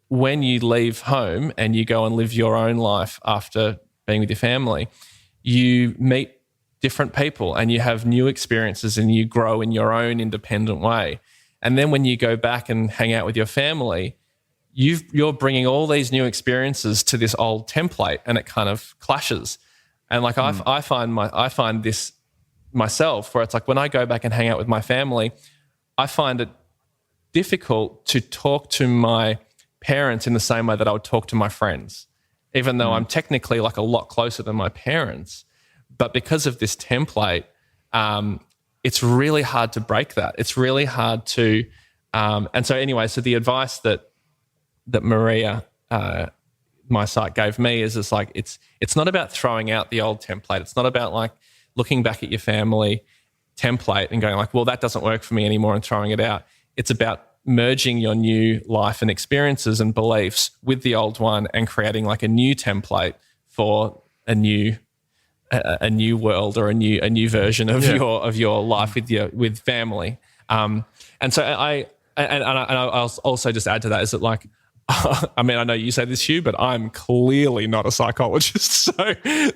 when you leave home and you go and live your own life after being with your family, you meet different people and you have new experiences and you grow in your own independent way. And then when you go back and hang out with your family, you're bringing all these new experiences to this old template, and it kind of clashes. And like I find this myself, where it's like when I go back and hang out with my family, I find it difficult to talk to my parents in the same way that I would talk to my friends, even though I'm technically like a lot closer than my parents. But because of this template, it's really hard to break that. It's really hard to, and so anyway, so the advice that Maria, my site, gave me is it's like it's not about throwing out the old template. It's not about like looking back at your family template and going like, well, that doesn't work for me anymore and throwing it out. It's about merging your new life and experiences and beliefs with the old one and creating like a new template for a new world or a new version of your life with family. And so I'll also just add to that is that like, I mean, I know you say this, Hugh, but I'm clearly not a psychologist.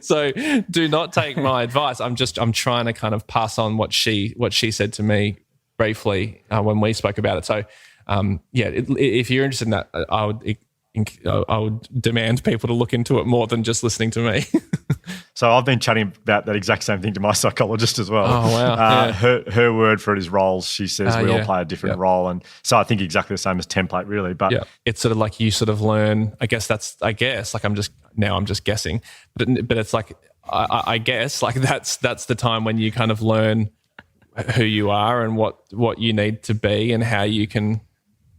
So do not take my advice. I'm trying to kind of pass on what she said to me briefly when we spoke about it. So if you're interested in that, I would demand people to look into it more than just listening to me. So I've been chatting about that exact same thing to my psychologist as well. Oh, wow. Her word for it is roles. She says we all play a different role. And so I think exactly the same as template really. But it's sort of like you sort of learn, I guess like I'm just guessing, but it's like, I guess like that's the time when you kind of learn who you are and what you need to be and how you can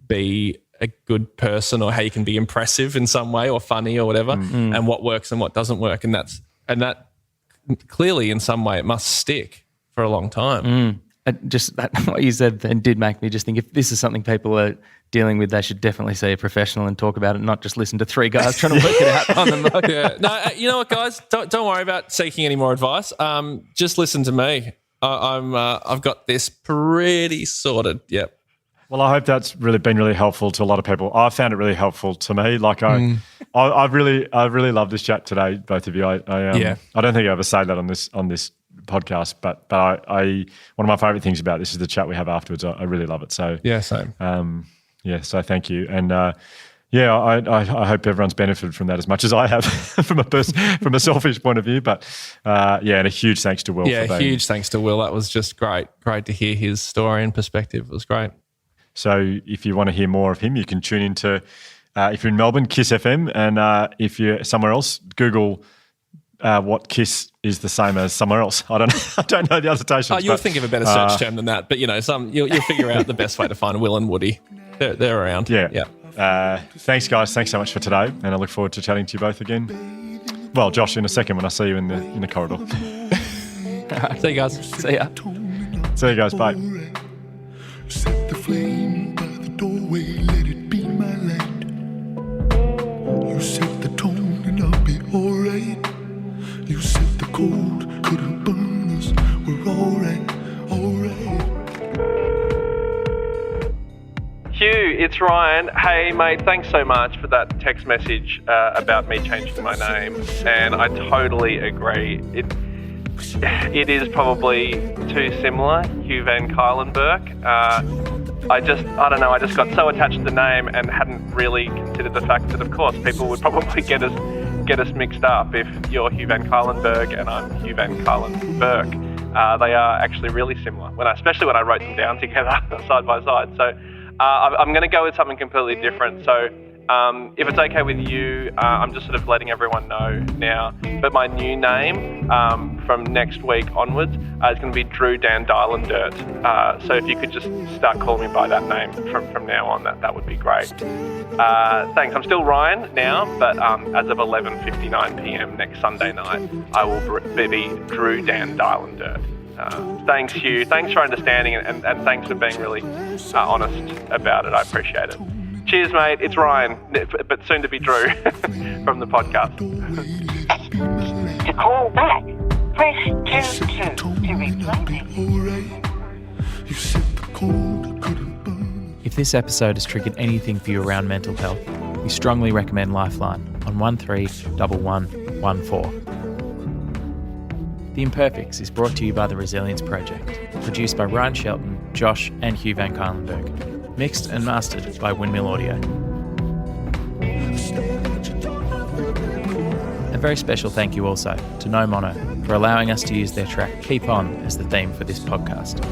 be a good person or how you can be impressive in some way or funny or whatever, and what works and what doesn't work. And that clearly in some way it must stick for a long time. Just what you said then did make me just think if this is something people are dealing with, they should definitely see a professional and talk about it, not just listen to three guys trying to work it out on them. No, you know what, guys? Don't worry about seeking any more advice. Just listen to me. I've got this pretty sorted. Yep. Well, I hope that's been really helpful to a lot of people. I found it really helpful to me. Like I really love this chat today, both of you. I don't think I ever say that on this podcast, but I one of my favorite things about this is the chat we have afterwards. I really love it. So yeah, same. So thank you, and I hope everyone's benefited from that as much as I have from a selfish point of view. But and a huge thanks to Will. Huge thanks to Will. That was just great to hear his story and perspective. It was great. So if you want to hear more of him, you can tune into, if you're in Melbourne, Kiss FM, and if you're somewhere else, Google what Kiss is the same as somewhere else. I don't know the annotations. You'll think of a better search term than that, but you'll figure out the best way to find Will and Woody. They're around. Yeah. Thanks, guys. Thanks so much for today, and I look forward to chatting to you both again. Well, Josh, in a second when I see you in the corridor. See you guys. See ya. See you guys. Bye. Set the flame by the doorway, let it be my light. You set the tone and I'll be alright. You set the cold, couldn't burn us, we're alright. Hugh, it's Ryan. Hey mate, thanks so much for that text message about me changing my name, and I totally agree. It is probably too similar, Hugh Van Cuylenburg. I don't know, I just got so attached to the name and hadn't really considered the fact that, of course, people would probably get us mixed up if you're Hugh Van Cuylenburg and I'm Hugh Van Cuylenburg. They are actually really similar, especially when I wrote them down together side by side. So I'm going to go with something completely different. So if it's okay with you, I'm just sort of letting everyone know now. But my new name from next week onwards is going to be Drew Dan Dylan Dirt. So if you could just start calling me by that name from now on, that would be great. Thanks. I'm still Ryan now, but as of 11:59 p.m. next Sunday night, I will be Drew Dan Dylan Dirt. Thanks, Hugh. Thanks for understanding and thanks for being really honest about it. I appreciate it. Cheers, mate. It's Ryan, but soon to be Drew from the podcast. To call back, press 22 to replay it. If this episode has triggered anything for you around mental health, we strongly recommend Lifeline on 131114. The Imperfects is brought to you by the Resilience Project, produced by Ryan Shelton, Josh and Hugh Van Cuylenburg. Mixed and mastered by Windmill Audio. A very special thank you also to No Mono for allowing us to use their track Keep On as the theme for this podcast.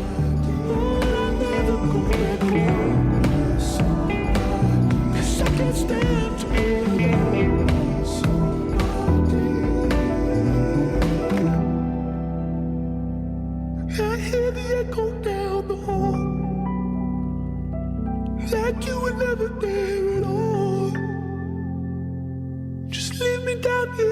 I hear the echo down the hall, like you were never there at all. Just leave me down here.